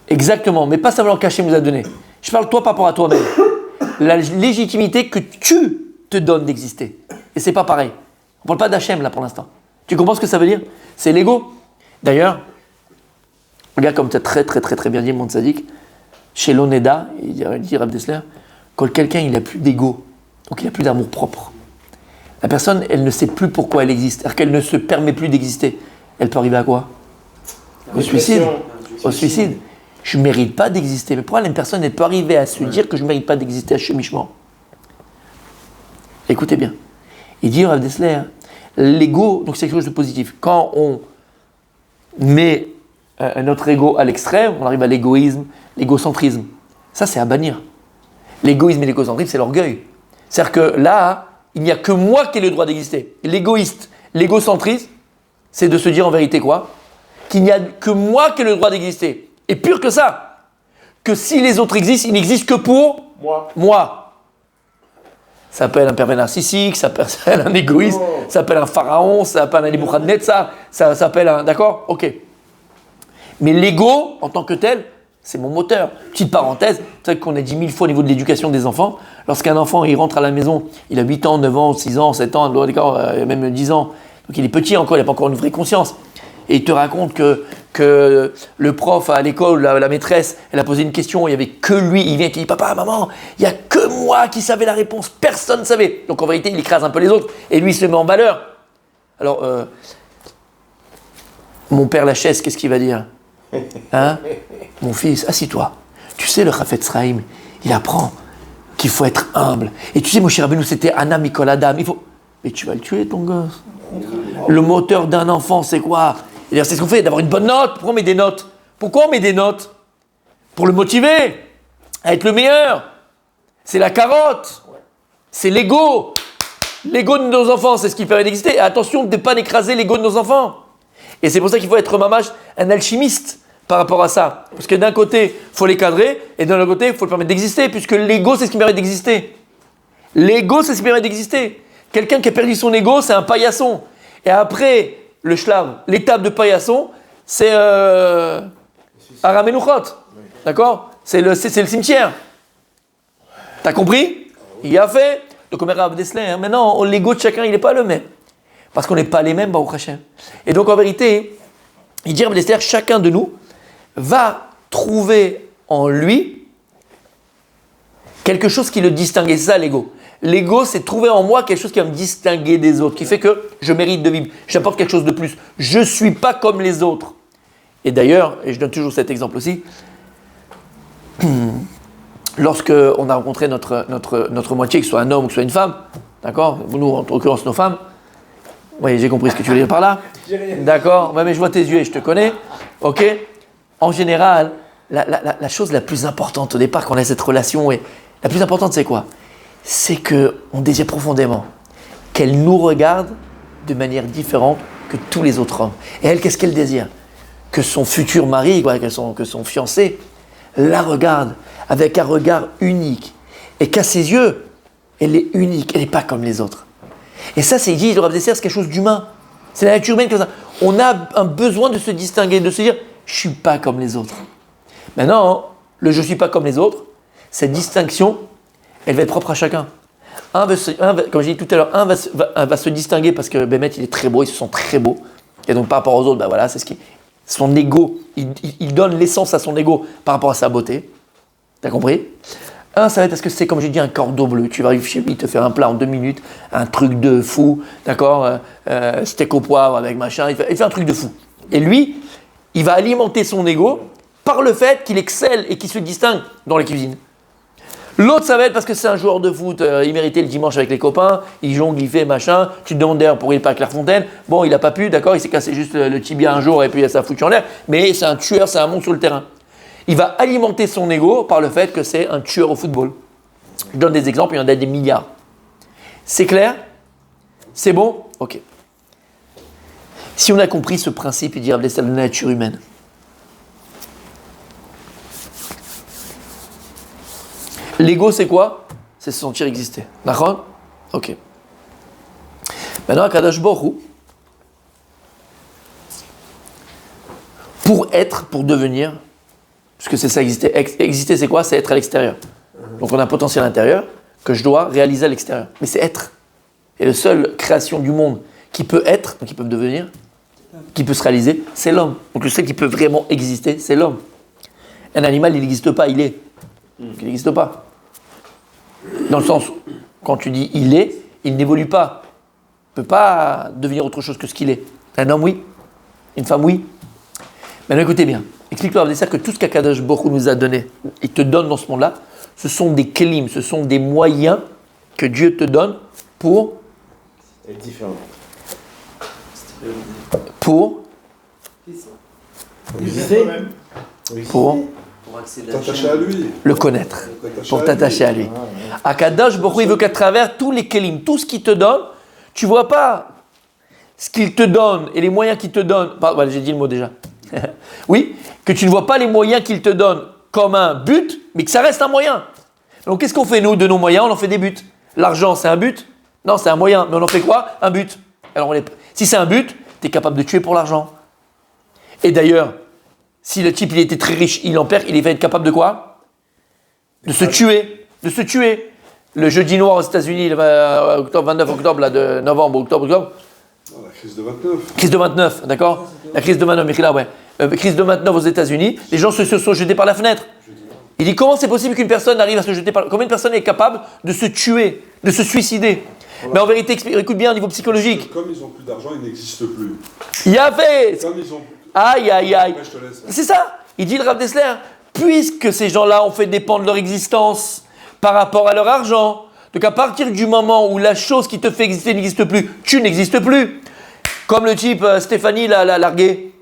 Exactement, mais pas simplement qu'Hachem nous a donné. Je parle toi par rapport à toi-même. La légitimité que tu te donnes d'exister. Et c'est pas pareil. On parle pas d'Hachem là pour l'instant. Tu comprends ce que ça veut dire? C'est l'ego. D'ailleurs, regarde comme tu as très bien dit, mon tzaddik, chez l'Oneda, il dit Rav Dessler, quand quelqu'un il n'a plus d'ego, donc il n'a plus d'amour propre, la personne elle ne sait plus pourquoi elle existe, c'est-à-dire qu'elle ne se permet plus d'exister. Elle peut arriver à quoi? Au suicide. Au suicide. Je ne mérite pas d'exister. Mais pourquoi une personne elle peut arriver à se dire que je ne mérite pas d'exister à chemichement? Écoutez bien. Il dit Rav Dessler, l'ego, donc c'est quelque chose de positif. Quand on met notre ego à l'extrême, on arrive à l'égoïsme, l'égocentrisme. Ça, c'est à bannir. L'égoïsme et l'égocentrisme, c'est l'orgueil. C'est-à-dire que là, il n'y a que moi qui ai le droit d'exister. L'égoïste, l'égocentrisme, c'est de se dire en vérité quoi? Qu'il n'y a que moi qui ai le droit d'exister. Et pire que ça, que si les autres existent, ils n'existent que pour moi. Ça s'appelle un pervers narcissique, ça s'appelle un égoïste, ça s'appelle un pharaon, ça s'appelle un Nebuchadnezzar, ça s'appelle un... D'accord? Ok. Mais l'ego, en tant que tel, c'est mon moteur. Petite parenthèse, c'est vrai qu'on a dit 1000 fois au niveau de l'éducation des enfants. Lorsqu'un enfant il rentre à la maison, il a 8 ans, 9 ans, 6 ans, 7 ans, même 10 ans. Donc il est petit encore, il n'a pas encore une vraie conscience. Et il te raconte que le prof à l'école, la maîtresse, elle a posé une question, il n'y avait que lui, il vient et il dit « Papa, maman, il n'y a que moi qui savais la réponse, personne ne savait. » Donc en vérité, il écrase un peu les autres et lui, il se met en valeur. Alors, mon père Lachaise, qu'est-ce qu'il va dire? Hein? Mon fils, assis-toi. Tu sais, le Chafetz Chaim, il apprend qu'il faut être humble. Et tu sais, mon cher Rabbeinu, c'était Anna Mikol Adam. Il faut... Mais tu vas le tuer, ton gosse. Le moteur d'un enfant, c'est quoi? C'est ce qu'on fait, d'avoir une bonne note. Pourquoi on met des notes? Pourquoi on met des notes? Pour le motiver à être le meilleur. C'est la carotte. C'est l'ego. L'ego de nos enfants, c'est ce qui permet d'exister. Et attention de ne pas écraser l'ego de nos enfants. Et c'est pour ça qu'il faut être mamash, un alchimiste par rapport à ça. Parce que d'un côté, il faut les cadrer, et d'un autre côté, il faut le permettre d'exister, puisque l'ego, c'est ce qui permet d'exister. L'ego, c'est ce qui permet d'exister. Quelqu'un qui a perdu son ego, c'est un paillasson. Et après, le shlav, l'étape de paillasson, c'est Aramenuchot. D'accord? C'est le cimetière. T'as compris? Il a fait. Donc, comme Rav Dessler, maintenant, l'ego de chacun, il n'est pas le même. Parce qu'on n'est pas les mêmes, Baruch Hashem. Et donc, en vérité, il dit Rav Dessler, chacun de nous va trouver en lui quelque chose qui le distingue. Et c'est ça, l'ego. L'ego, c'est trouver en moi quelque chose qui va me distinguer des autres, qui fait que je mérite de vivre, j'apporte quelque chose de plus. Je ne suis pas comme les autres. Et d'ailleurs, et je donne toujours cet exemple aussi, lorsque on a rencontré notre moitié, que ce soit un homme ou que ce soit une femme, d'accord? Nous, en l'occurrence, nos femmes, oui, j'ai compris ce que tu veux dire par là. D'accord? Ouais, mais je vois tes yeux et je te connais. Ok? En général, la chose la plus importante au départ, quand on a cette relation, et la plus importante, c'est quoi? C'est qu'on désire profondément qu'elle nous regarde de manière différente que tous les autres hommes. Et elle, qu'est-ce qu'elle désire? Que son futur mari, que son fiancé, la regarde avec un regard unique. Et qu'à ses yeux, elle est unique, elle n'est pas comme les autres. Et ça, c'est dit, le Rav Dessler, c'est quelque chose d'humain. C'est la nature humaine comme ça. On a un besoin de se distinguer, de se dire, je ne suis pas comme les autres. Maintenant, le je ne suis pas comme les autres, cette distinction, elle va être propre à chacun. Comme j'ai dit tout à l'heure, un va se distinguer parce que Bémet, il est très beau, il se sent très beau. Et donc par rapport aux autres, voilà, c'est son ego, il donne l'essence à son ego par rapport à sa beauté. T'as compris? Un, ça va être parce que c'est, comme j'ai dit, un cordeau bleu. Tu vas arriver chez lui, te faire un plat en 2 minutes, un truc de fou, d'accord? Steak au poivre avec machin, il fait un truc de fou. Et lui, il va alimenter son ego par le fait qu'il excelle et qu'il se distingue dans la cuisine. L'autre, ça va être parce que c'est un joueur de foot, il méritait le dimanche avec les copains, il jongle, il fait machin, tu te demandes d'ailleurs pourquoi il n'est pas à Clairefontaine, bon, il n'a pas pu, d'accord, il s'est cassé juste le tibia un jour et puis il a sa foutu en l'air, mais c'est un tueur, c'est un monstre sur le terrain. Il va alimenter son ego par le fait que c'est un tueur au football. Je donne des exemples, il y en a des milliards. C'est clair? C'est bon? Ok. Si on a compris ce principe, il dit Rav Dessler, la nature humaine. L'ego, c'est quoi? C'est se sentir exister. D'accord? Ok. Maintenant, Akadosh Baruch Hu, pour être, pour devenir, parce que c'est ça exister. Exister, c'est quoi? C'est être à l'extérieur. Donc on a un potentiel intérieur que je dois réaliser à l'extérieur. Mais c'est être. Et la seule création du monde qui peut être, donc qui peut devenir, qui peut se réaliser, c'est l'homme. Donc le seul qui peut vraiment exister, c'est l'homme. Un animal, il n'existe pas, il est. Donc, il n'existe pas. Dans le sens où, quand tu dis il est, il n'évolue pas. Il ne peut pas devenir autre chose que ce qu'il est. Un homme, oui. Une femme, oui. Maintenant, écoutez bien. Explique-toi, Abdesser, que tout ce qu'Akadosh Baruch Hu nous a donné, il te donne dans ce monde-là, ce sont des kelim, ce sont des moyens que Dieu te donne pour être différent. Pour accéder T'attacher à lui. le connaître, pour t'attacher à lui. Akadosh Baruch Hu, il veut qu'à travers tous les kelim, tout ce qu'il te donne, tu ne vois pas ce qu'il te donne et les moyens qu'il te donne. Voilà, j'ai dit le mot déjà. Oui, que tu ne vois pas les moyens qu'il te donne comme un but, mais que ça reste un moyen. Donc qu'est-ce qu'on fait nous de nos moyens? On en fait des buts. L'argent, c'est un but? Non, c'est un moyen. Mais on en fait quoi? Un but. Alors si c'est un but, tu es capable de tuer pour l'argent. Et d'ailleurs, si le type il était très riche, il en perd, il va être capable de quoi? De se tuer. De se tuer. Le jeudi noir aux États-Unis, le 29 octobre, là, de novembre, octobre. Oh, la crise de 29. Crise de 29, d'accord? La crise de 29, Michila, ouais. Crise de 29 aux États-Unis, les gens se sont jetés par la fenêtre. Il dit comment c'est possible qu'une personne arrive à se jeter par la fenêtre? Combien de personnes est capable de se tuer, de se suicider? Mais en vérité, écoute bien au niveau psychologique. Comme ils n'ont plus d'argent, ils n'existent plus. Il y avait. Comme ils ont... Aïe, aïe, aïe. Ouais, je te laisse. C'est ça. Il dit le Rav Dessler, puisque ces gens-là ont fait dépendre leur existence par rapport à leur argent, donc à partir du moment où la chose qui te fait exister n'existe plus, tu n'existes plus. Comme le type Stéphanie l'a largué.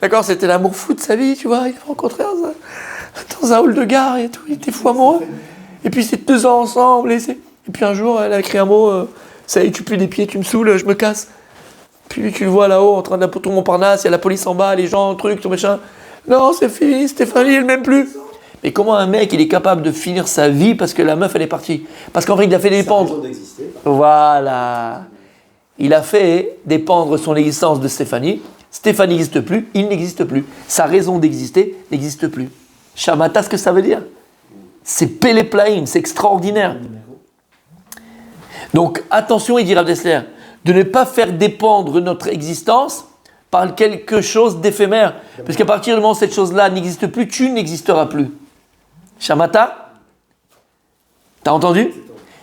D'accord, c'était l'amour fou de sa vie, tu vois. Il a rencontré dans un hall de gare et tout. Il était fou amoureux. Et puis c'était 2 ans ensemble. Et puis un jour, elle a écrit un mot ça y est, tu pues des pieds, tu me saoules, je me casse. Puis lui, tu le vois là-haut, en train de tout Montparnasse, il y a la police en bas, les gens, truc, tout machin. Non, c'est fini, Stéphanie, elle m'aime plus. Mais comment un mec, il est capable de finir sa vie parce que la meuf, elle est partie? Parce qu'en vrai, il a fait dépendre. Voilà. Il a fait dépendre son existence de Stéphanie. Stéphanie n'existe plus, il n'existe plus. Sa raison d'exister n'existe plus. Shamata, ce que ça veut dire? C'est Péléplaïm, c'est extraordinaire. Donc attention, il dit Rav Dessler, de ne pas faire dépendre notre existence par quelque chose d'éphémère. Parce qu'à partir du moment où cette chose-là n'existe plus, tu n'existeras plus. Shamata? T'as entendu?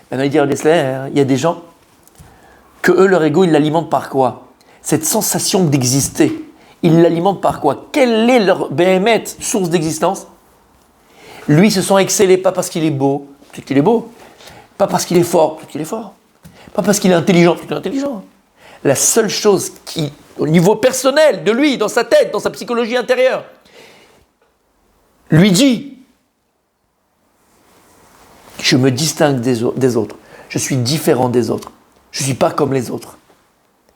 Maintenant, il dit Rav Dessler, il y a des gens que eux, leur ego, ils l'alimentent par quoi? Cette sensation d'exister. Ils l'alimentent par quoi? Quelle est leur béhémet, source d'existence? Lui, il se sent exceller, pas parce qu'il est beau, peut-être qu'il est beau. Pas parce qu'il est fort, peut-être qu'il est fort. Pas parce qu'il est intelligent, peut-être qu'il est intelligent. La seule chose qui, au niveau personnel de lui, dans sa tête, dans sa psychologie intérieure, lui dit « Je me distingue des autres. Je suis différent des autres. Je ne suis pas comme les autres.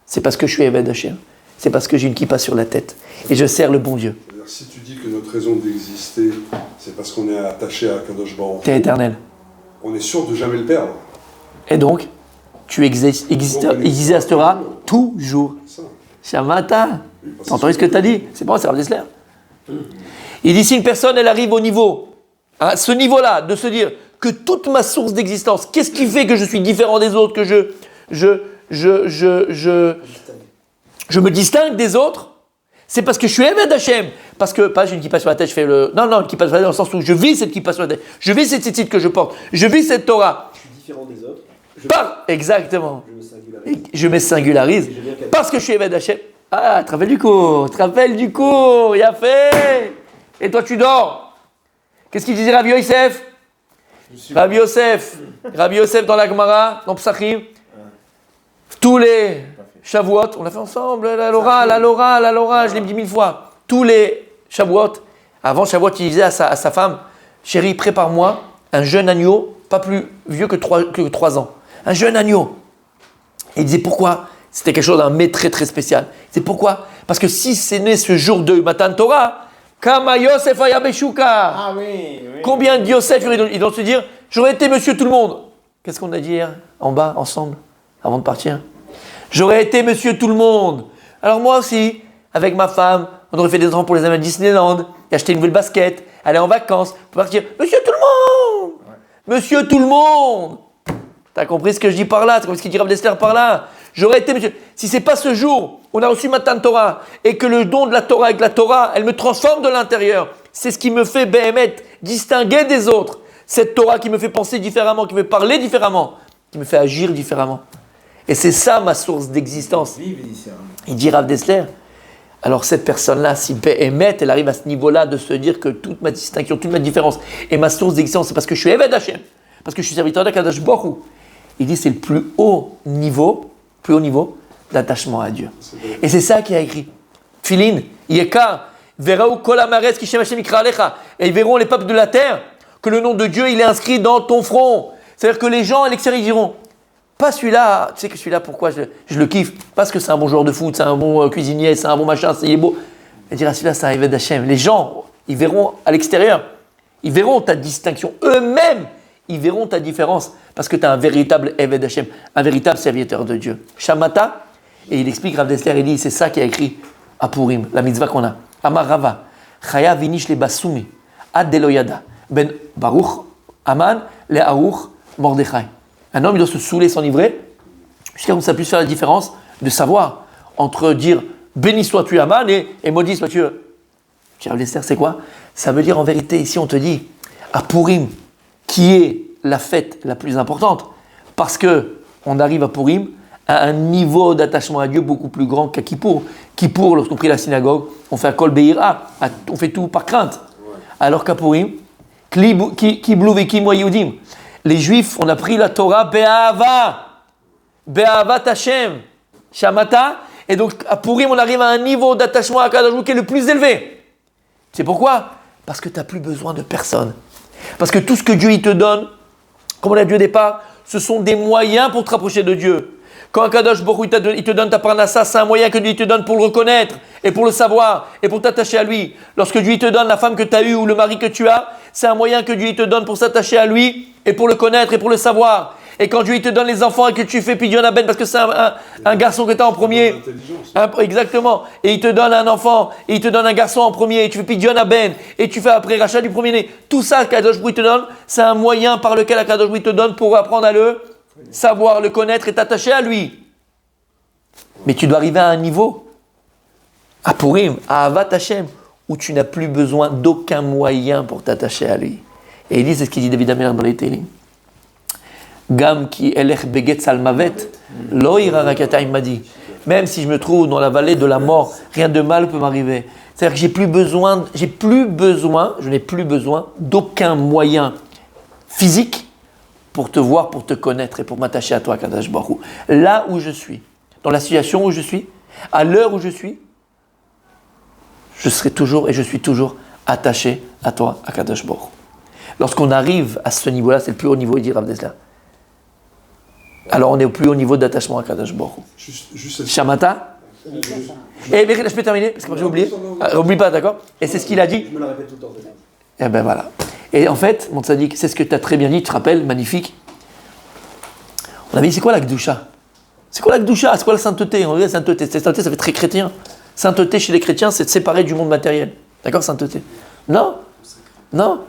C'est parce que je suis Eved Hashem. C'est parce que j'ai une kippa sur la tête. Et je sers le bon Dieu. » C'est-à-dire, si tu dis que notre raison d'exister, c'est parce qu'on est attaché à Kadosh Baruch Hu, T'es éternel. on est sûr de jamais le perdre. Et donc, tu existeras toujours. Ça. Shamata. T'as entendu ce que tu as dit? C'est bon, c'est Rav Dessler. Il dit si une personne, elle arrive au niveau, à ce niveau-là, de se dire que toute ma source d'existence, qu'est-ce qui fait que je suis différent des autres, que je me distingue des autres? C'est parce que je suis Eved Hashem. Parce que, pas j'ai une kippa sur la tête, je fais le... Non, une kippa sur la tête dans le sens où je vis cette kippa sur la tête. Je vis cette tzitzit que je porte. Je vis cette Torah. Je suis différent des autres. Exactement. Je me singularise. Je me singularise parce que je suis Eved Hashem. Ah, tu te rappelles du cours, il a fait. Et toi, tu dors. Qu'est-ce qu'il disait Rabbi Yosef? Rabbi Yosef dans la Gemara, dans Psachim, tous les Shavuot, on l'a fait ensemble, la Laura, je l'ai dit 1000 fois. Tous les Shavuot, avant Shavuot, il disait à sa femme, chérie, prépare-moi un jeune agneau, pas plus vieux que 3 ans. Un jeune agneau. Et il disait pourquoi? C'était quelque chose d'un mets très très spécial. Il disait pourquoi? Parce que si c'est né ce jour de Matan Torah, Kama Yosef Ayabeshuka. Ah oui. Combien de Yosef ils doivent se dire j'aurais été monsieur tout le monde. Qu'est-ce qu'on a dit hier en bas, ensemble, avant de partir? J'aurais été monsieur tout le monde. Alors moi aussi, avec ma femme, on aurait fait des enfants pour les amis à Disneyland, et acheter une nouvelle basket, aller en vacances, pour partir. Monsieur tout le monde! Monsieur tout le monde! T'as compris ce que je dis par là? T'as compris ce qu'il dit Rav Dessler par là? J'aurais été, monsieur, si c'est pas ce jour, on a reçu Matan Torah, et que le don de la Torah avec la Torah, elle me transforme de l'intérieur. C'est ce qui me fait, Béhémet, distinguer des autres. Cette Torah qui me fait penser différemment, qui me fait parler différemment, qui me fait agir différemment. Et c'est ça ma source d'existence. Il dit Rav Dessler. Alors cette personne-là, si Béhémet, elle arrive à ce niveau-là de se dire que toute ma distinction, toute ma différence et ma source d'existence, c'est parce que je suis Eved Hashem, parce que je suis serviteur d'Akadosh Baruch Hu. Il dit c'est le plus haut niveau d'attachement à Dieu. Et c'est ça qu'il a écrit. Tfilin, Yeka, Veraou Kol Amaretz Kishem Hashem Ikra Alecha. Et ils verront les peuples de la terre que le nom de Dieu il est inscrit dans ton front. C'est-à-dire que les gens à l'extérieur ils diront pas celui-là, tu sais que celui-là pourquoi je le kiffe? Parce que c'est un bon joueur de foot, c'est un bon cuisinier, c'est un bon machin, il est beau. Il dira celui-là c'est un Eved Hashem. Les gens, ils verront à l'extérieur, ils verront ta distinction. Eux-mêmes, ils verront ta différence. Parce que tu es un véritable Eved Hashem, un véritable serviteur de Dieu. Shamata, et il explique, Rav Dessler, il dit, c'est ça qui a écrit à Purim, la mitzvah qu'on a. Amar Rava, Chaya vinish le basumi, ad deloyada, ben Baruch, Aman, le Aruch, Mordechai. Un homme, il doit se saouler, s'enivrer, jusqu'à ce que ça puisse faire la différence de savoir entre dire béni sois-tu Aman et maudit sois-tu. Rav Dessler, c'est quoi? Ça veut dire en vérité, ici on te dit, à Purim, qui est la fête la plus importante, parce que on arrive à Purim à un niveau d'attachement à Dieu beaucoup plus grand qu'à Kippour. Kippour, lorsqu'on prie la synagogue, on fait un kol be'ira, on fait tout par crainte. Alors qu'à Purim, kiblu vekim wa yudim, les Juifs, on a pris la Torah be'avat Hashem, shamata, et donc à Purim, on arrive à un niveau d'attachement à Kadosh qui est le plus élevé. C'est pourquoi? Parce que tu n'as plus besoin de personne. Parce que tout ce que Dieu il te donne, comme on a dit au départ, ce sont des moyens pour te rapprocher de Dieu. Quand Akadosh Baruch Hu il te donne ta parnassa, c'est un moyen que Dieu te donne pour le reconnaître et pour le savoir et pour t'attacher à lui. Lorsque Dieu te donne la femme que tu as eue ou le mari que tu as, c'est un moyen que Dieu te donne pour s'attacher à lui et pour le connaître et pour le savoir. Et quand Dieu te donne les enfants et que tu fais Pidyon Aben parce que c'est un garçon que tu as en premier. Exactement. Et il te donne un enfant et il te donne un garçon en premier et tu fais Pidyon Aben et tu fais après rachat du premier-né. Tout ça qu'Akadosh Baruch Hu te donne, c'est un moyen par lequel Akadosh Baruch Hu te donne pour apprendre à le savoir, le connaître et t'attacher à lui. Mais tu dois arriver à un niveau, à Purim, à Avat Hashem, où tu n'as plus besoin d'aucun moyen pour t'attacher à lui. Et il dit, c'est ce qu'il dit David Amelech dans les Télim. Gam ki elech beget salmavet, lo ira rakata, il m'a dit. Même si je me trouve dans la vallée de la mort, rien de mal peut m'arriver. C'est-à-dire que je n'ai plus besoin d'aucun moyen physique pour te voir, pour te connaître et pour m'attacher à toi, Kadosh Baruch Hu. Là où je suis, dans la situation où je suis, à l'heure où je suis, je serai toujours et je suis toujours attaché à toi, à Kadosh Baruch Hu. Lorsqu'on arrive à ce niveau-là, c'est le plus haut niveau, il dit Rav Dessler. Alors on est au plus haut niveau d'attachement à Kadosh Baruch Hu. Juste Shamata. Et je peux terminer parce que j'ai oublié. Oublie pas, d'accord? Et c'est ce qu'il a dit. Je me le répète tout le temps. Et ben voilà. Et en fait, mon tzaddik, c'est ce que tu as très bien dit, tu te rappelles, magnifique. On avait dit, c'est quoi la Gdusha? C'est quoi la Gdusha? C'est quoi la sainteté? On dit la sainteté. Sainteté, ça fait très chrétien. Sainteté chez les chrétiens, c'est de séparer du monde matériel. D'accord, sainteté? Non. Non.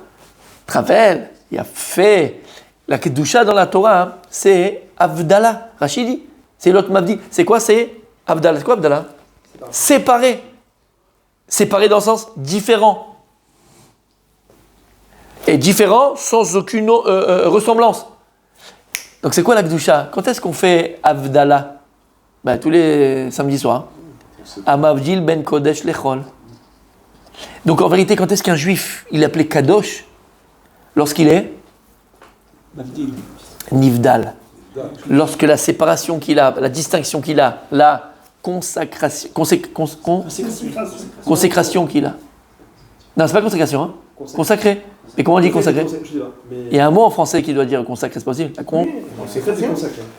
Tu te rappelles, il a fait la Gdusha dans la Torah, hein, c'est Avdallah. Rachidi, c'est l'autre m'a dit. C'est quoi? C'est Avdallah. C'est quoi Avdallah? Séparé. Séparé dans le sens différent. Et différent sans aucune ressemblance. Donc c'est quoi la Gdusha? Quand est-ce qu'on fait Avdallah? Tous les samedis soirs. Amavdil ben Kodesh lechol. Donc en vérité, quand est-ce qu'un juif, il appelait Kadosh? Lorsqu'il est Nivdal. Lorsque la séparation qu'il a, la distinction qu'il a, la consécration qu'il a. Non, c'est pas consécration, hein? Consacré. Mais comment on dit consacré? Il y a un mot en français qui doit dire consacré, c'est possible?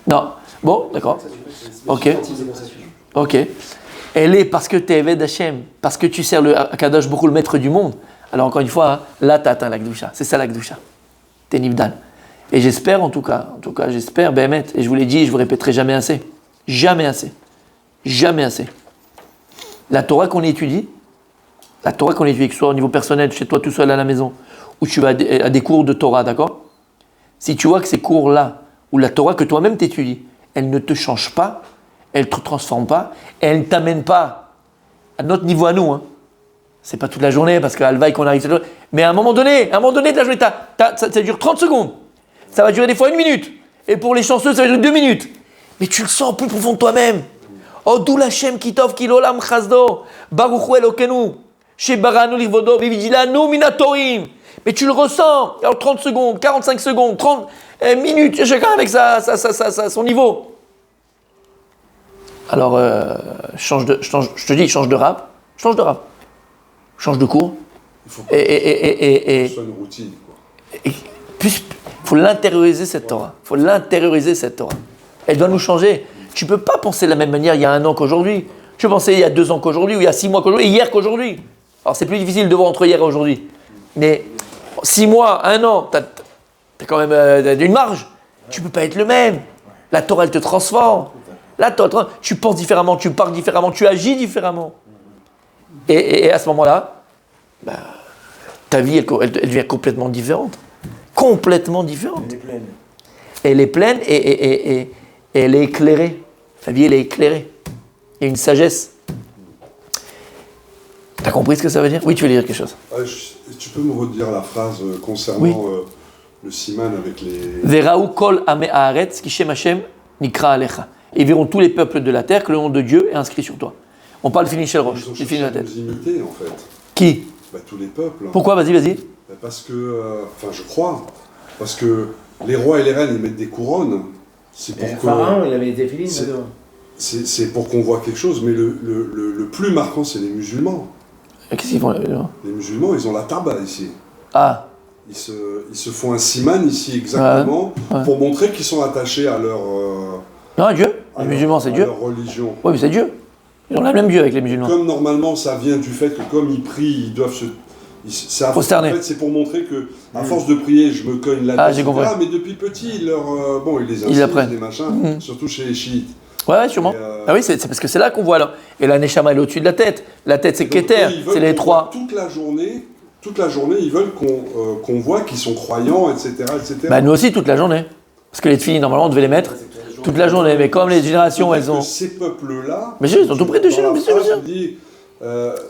Non. Bon, d'accord. Ok. Elle est parce que tu es Eved Hashem, parce que tu sers le Akadosh Baruch Hu, le maître du monde. Alors encore une fois, hein, là tu as atteint la Gdusha. C'est ça la Gdusha. T'es Nivdal. Et j'espère en tout cas, j'espère, Béhémet, et je vous l'ai dit, je vous répéterai jamais assez. Jamais assez. Jamais assez. La Torah qu'on étudie, que ce soit au niveau personnel, chez toi tout seul à la maison, ou tu vas à des cours de Torah, d'accord? Si tu vois que ces cours-là, ou la Torah que toi-même t'étudies, elle ne te change pas, elle ne te transforme pas, elle ne t'amène pas à notre niveau à nous. Hein. C'est pas toute la journée, parce qu'à Alvaï qu'on arrive, mais à un moment donné de la journée, ça dure 30 secondes. Ça va durer des fois 1 minute. Et pour les chanceux, ça va durer 2 minutes. Mais tu le sens plus profond de toi-même. Oh, d'où l'Hachem kitov kilolam chazdo, baruchu elokenu, shebaranu livodo, vividilanu minatorim. Mais tu le ressens. Alors 30 secondes, 45 secondes, 30 minutes, chacun avec son niveau. Alors, change de rap, change de cours. Il faut pas que ce soit une routine. Il faut l'intérioriser cette Torah. Elle doit nous changer. Tu ne peux pas penser de la même manière il y a 1 an qu'aujourd'hui. Tu peux penser il y a 2 ans qu'aujourd'hui, ou il y a 6 mois qu'aujourd'hui, et hier qu'aujourd'hui. Alors c'est plus difficile de voir entre hier et aujourd'hui. Mais 6 mois, 1 an, tu as quand même une marge. Tu ne peux pas être le même. La Torah, elle te transforme. Tu penses différemment, tu parles différemment, tu agis différemment. Et à ce moment-là, ta vie, elle devient complètement différente. Complètement différente. Elle est pleine et elle est éclairée. Ta vie, elle est éclairée. Il y a une sagesse. T'as compris ce que ça veut dire? Oui, tu veux dire quelque chose. Tu peux me redire la phrase concernant le siman avec les... Veraou kol ame haaretz kishem Hashem nikra alecha. Et verront tous les peuples de la terre que le nom de Dieu est inscrit sur toi. On parle fini chez le roche. Ils ont cherché à nous imiter, en fait. Qui? Tous les peuples. Pourquoi? Vas-y. Parce que... je crois. Parce que les rois et les reines, ils mettent des couronnes. C'est pour le pharaon, il avait des filines. C'est pour qu'on voit quelque chose, mais le plus marquant, c'est les musulmans. Qu'est-ce qu'ils font? Les musulmans, ils ont la tarba ici. Ah. Ils se font un siman ici exactement pour montrer qu'ils sont attachés à leur... non, Dieu. Les musulmans, c'est Dieu. Leur religion. Oui, mais c'est Dieu. Ils ont le même Dieu avec les musulmans. Comme normalement, ça vient du fait que comme ils prient, ils doivent se... En fait, c'est pour montrer que, à force de prier, je me cogne la tête, etc. Mais depuis petit, ils les apprennent, les machins, surtout chez les chiites. Ouais, sûrement. Ah oui, c'est parce que c'est là qu'on voit là. Et la neshama, elle est au-dessus de la tête. La tête, c'est Keter, c'est les 3. Toute la journée, ils veulent qu'on voit qu'ils sont croyants, etc., etc. Nous aussi, toute la journée. Parce que les filles, normalement, on devait les mettre toute la journée. Mais comme les générations, elles ont... Ces peuples-là... Mais ils sont tout près de chez nous, bien sûr.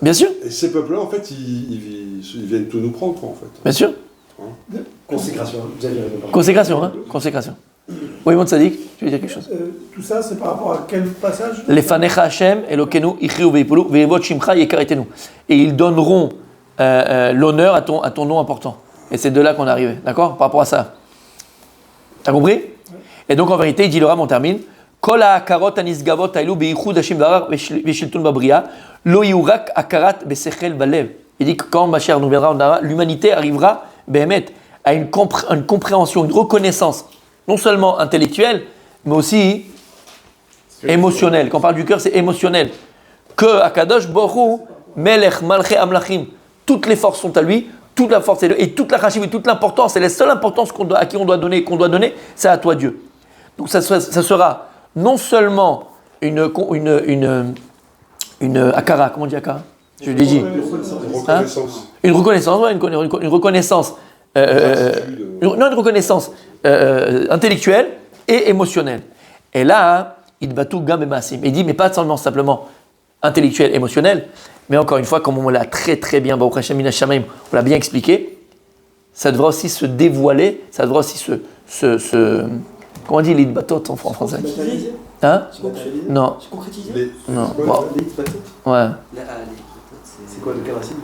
Bien sûr. Et ces peuples-là, en fait, ils viennent tout nous prendre, en fait. Bien sûr. Consécration. Consécration. Oui, mon Tzadik, tu veux dire quelque chose? Tout ça, c'est par rapport à quel passage? Les fanecha Hashem, Elokenu, Ichiu veipulu, veivot shimcha yekaretenu. Et ils donneront l'honneur à ton nom important. Et c'est de là qu'on est arrivé, d'accord? Par rapport à ça. T'as compris? Et donc en vérité, il dit le Ram, on termine. Kol ha'akarot hanisgavot ha'elu beichud Hashem varar veshiltun babria, lo yurak akarat besechel balev. Il dit que quand Mashiach nous viendra, l'humanité arrivera, Behemet, à une compréhension, une reconnaissance, non seulement intellectuelle, mais aussi émotionnelle. Quand on parle du cœur, c'est émotionnel. Que Akadosh Baruch Hu, Melech Malchei Amlachim, toutes les forces sont à lui, toute la force et toute la chashivut, toute l'importance, c'est la seule importance à qui on doit donner, c'est à toi Dieu. Donc ça sera non seulement une akara, comment on dit akara? Je l'ai dit. Une reconnaissance, une reconnaissance. Une reconnaissance intellectuelle et émotionnelle. Et là, il va tout gamme et massim. Il dit, mais pas simplement intellectuel, émotionnel, mais encore une fois, comme on l'a très très bien, Baruch Hashem Min Hashamayim, on l'a bien expliqué, ça devra aussi se dévoiler, ça devra aussi se comment on dit l'idbatot en français? Hein? Non. C'est concrétisé? Non. Ouais. C'est quoi le cas racine?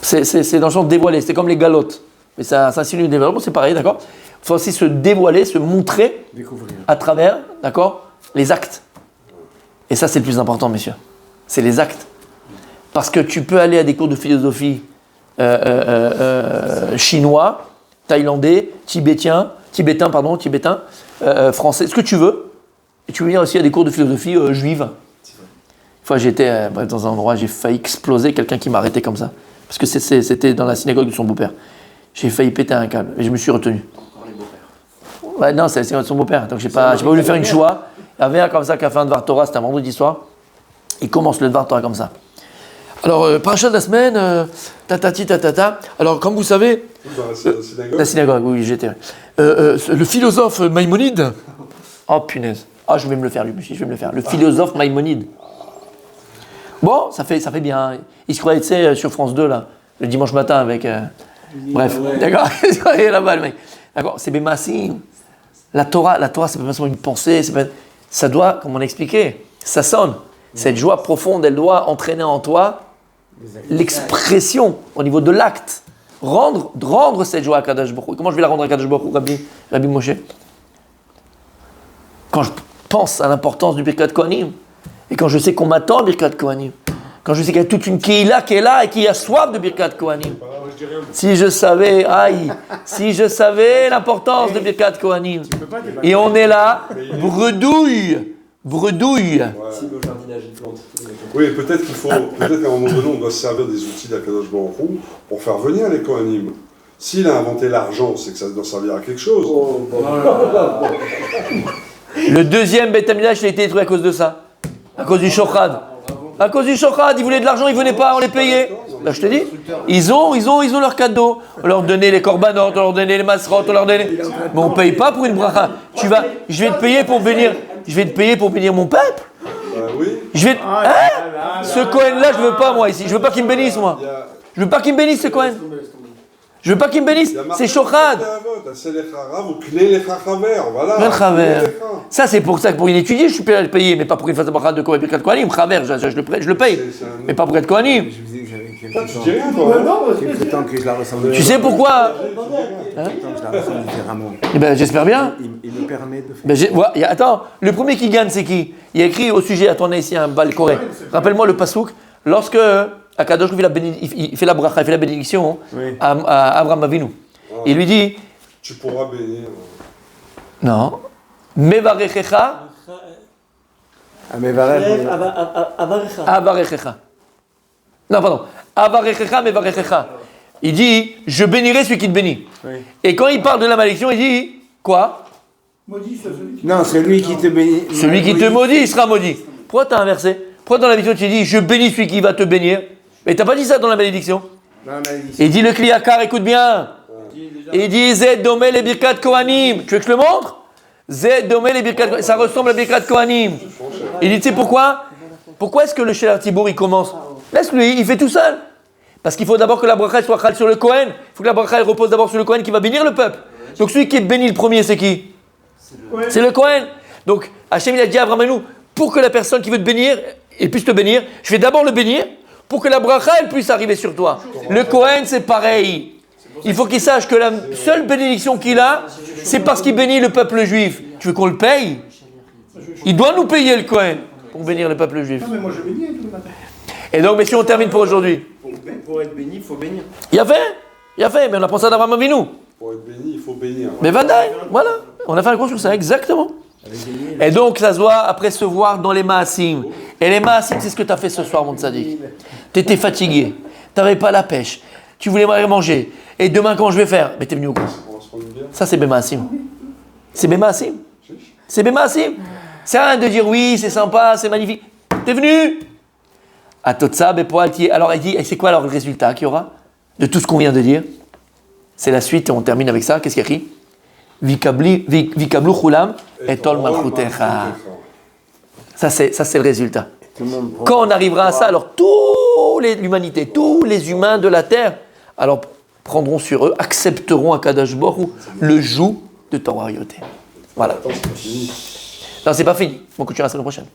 C'est dans le sens dévoiler, c'est comme les galottes. Mais ça insinue le développement, c'est pareil, d'accord? Il faut aussi se dévoiler, se montrer à travers, d'accord, les actes. Et ça, c'est le plus important, messieurs. C'est les actes. Parce que tu peux aller à des cours de philosophie chinois, thaïlandais, tibétain, français, ce que tu veux. Et tu peux venir aussi à des cours de philosophie juive. Une fois, j'étais dans un endroit, j'ai failli exploser, quelqu'un qui m'a arrêté comme ça. Parce que c'était dans la synagogue de son beau-père. J'ai failli péter un câble, et je me suis retenu. Encore les beaux-pères. Ouais, non, c'est son beau-père, donc j'ai pas voulu faire une choix. Il y avait un comme ça qui a fait un Dvar Torah, c'était un vendredi soir. Il commence le Dvar Torah comme ça. Alors, parachat de la semaine, tatati tatata. Alors, comme vous savez... Dans la synagogue. La synagogue, oui, j'étais. Le philosophe Maïmonide... Oh, punaise. Ah, je vais me le faire, lui, je vais me le faire. Le philosophe Maïmonide. Bon, ça fait bien. Il se croyait, tu sais, sur France 2, là, le dimanche matin avec... Bref, d'accord. Il se croyait là-bas, le mec. D'accord, c'est Bémassim. La Torah, c'est pas seulement une pensée, ça doit, comme on a expliqué, ça sonne. Cette joie profonde, elle doit entraîner en toi l'expression au niveau de l'acte. Rendre cette joie à Kadosh Baruch Hu. Comment je vais la rendre à Kadosh Baruch Hu, Rabbi Moshe? Quand je pense à l'importance du Birkat Kohanim, et quand je sais qu'on m'attend au Birkat Kohanim, quand je sais qu'il y a toute une Kehila qui est là et qui a soif de Birkat Kohanim. Si je savais l'importance de Birkat Kohanim. Et on est là, bredouille. Si le jardinage est plante. Oui, peut-être qu'à un moment donné, on doit se servir des outils d'Akadosh Baruch Hu pour faire venir les Kohanim. S'il a inventé l'argent, c'est que ça doit servir à quelque chose. Le deuxième Beth Amikdash, il a été détruit à cause de ça. À cause du Shochad. À cause du Shochad, ils voulaient de l'argent, ils ne venaient pas, on les payait. Là, je te dis, ils ont leurs cadeaux. On leur donnait les korbanot, on leur donnait les masrot, on leur donnait... Mais on ne paye pas pour une bracha. Je vais te payer pour bénir mon peuple. Oui. Ce Cohen-là, je ne veux pas, moi, ici. Je ne veux pas qu'il me bénisse, moi. Je ne veux pas qu'il me bénisse, ce Cohen. Je veux pas qu'il me bénisse, c'est Shochad. Ça, c'est pour ça que pour une étudier, je suis prêt à le payer, mais pas pour une phase de bracha de Birkat Kohanim. Chaver, je le paye, mais pas pour être Kohanim. Tu sais pourquoi? Eh ben, j'espère bien. Il me permet de faire. Attends, le premier qui gagne, c'est qui? Il a écrit au sujet, attendez ici un bal coré. Rappelle-moi le pasouk, lorsque Akadosh il fait la bracha, il fait la bénédiction à Abraham Avinu. Il lui dit... Tu pourras bénir. Non. Mevarechecha. Avarechecha. Non, pardon. Avarechecha, mevarechecha. Il dit, je bénirai celui qui te bénit. Oui. Et quand il parle de la malédiction, il dit, quoi? Maudit, c'est celui qui... Non, celui qui te bénit. Celui qui te maudit, il sera maudit. Pourquoi tu as inversé? Pourquoi dans la malédiction tu dis, je bénis celui qui va te bénir? Mais t'as pas dit ça dans la malédiction. Il dit le Kliyakar, écoute bien. Il dit Zed Domé les Birkat Kohanim. Tu veux que je le montre? Zed Domé les Birkat Kohanim. Ça ressemble à Birkat Kohanim. Il dit, tu sais pourquoi? Pourquoi est-ce que le Shelar Tibour il commence? Laisse-lui, il fait tout seul. Parce qu'il faut d'abord que la bracha soit chal sur le Kohen. Il faut que la bracha repose d'abord sur le Kohen qui va bénir le peuple. Donc celui qui est béni le premier, c'est qui? C'est le Kohen. Donc Hachem il a dit à Abraham Avinu, pour que la personne qui veut te bénir, elle puisse te bénir, je vais d'abord le bénir pour que la bracha elle puisse arriver sur toi. Le Kohen c'est pareil. Il faut qu'il sache que la seule bénédiction qu'il a, c'est parce qu'il bénit le peuple juif. Tu veux qu'on le paye? Il doit nous payer le Kohen pour bénir le peuple juif. Non mais moi je bénis tous les matins. Et donc messieurs, on termine pour aujourd'hui. Pour être béni, il faut bénir. Il a fait, mais on apprend ça d'Abraham Avinu. Pour être béni, il faut bénir. Mais Vadaï, voilà. On a fait un cours sur ça, exactement. Et donc, ça se doit après se voir dans les Maasim. Et les Maasim, c'est ce que tu as fait ce soir, mon tzaddik. Tu étais fatigué, tu n'avais pas la pêche, tu voulais manger. Et demain, comment je vais faire? Mais tu es venu au cours. Ça, c'est Bémaasim. C'est Bémaasim. C'est Bémaasim. C'est rien de dire oui, c'est sympa, c'est magnifique. Tu es venu. À Totsa, Bepoalti. Alors, il dit, et c'est quoi alors le résultat qu'il y aura de tout ce qu'on vient de dire? C'est la suite, et on termine avec ça. Qu'est-ce qu'il y a écrit? Vikablu chulam et tol malchutecha. Ça, c'est le résultat. Quand on arrivera à ça, alors l'humanité, tous les humains de la terre, alors prendront sur eux, accepteront Akadosh Baruch Hu, le joug de ta royauté. Voilà. Non, c'est pas fini. On continuera la semaine prochaine.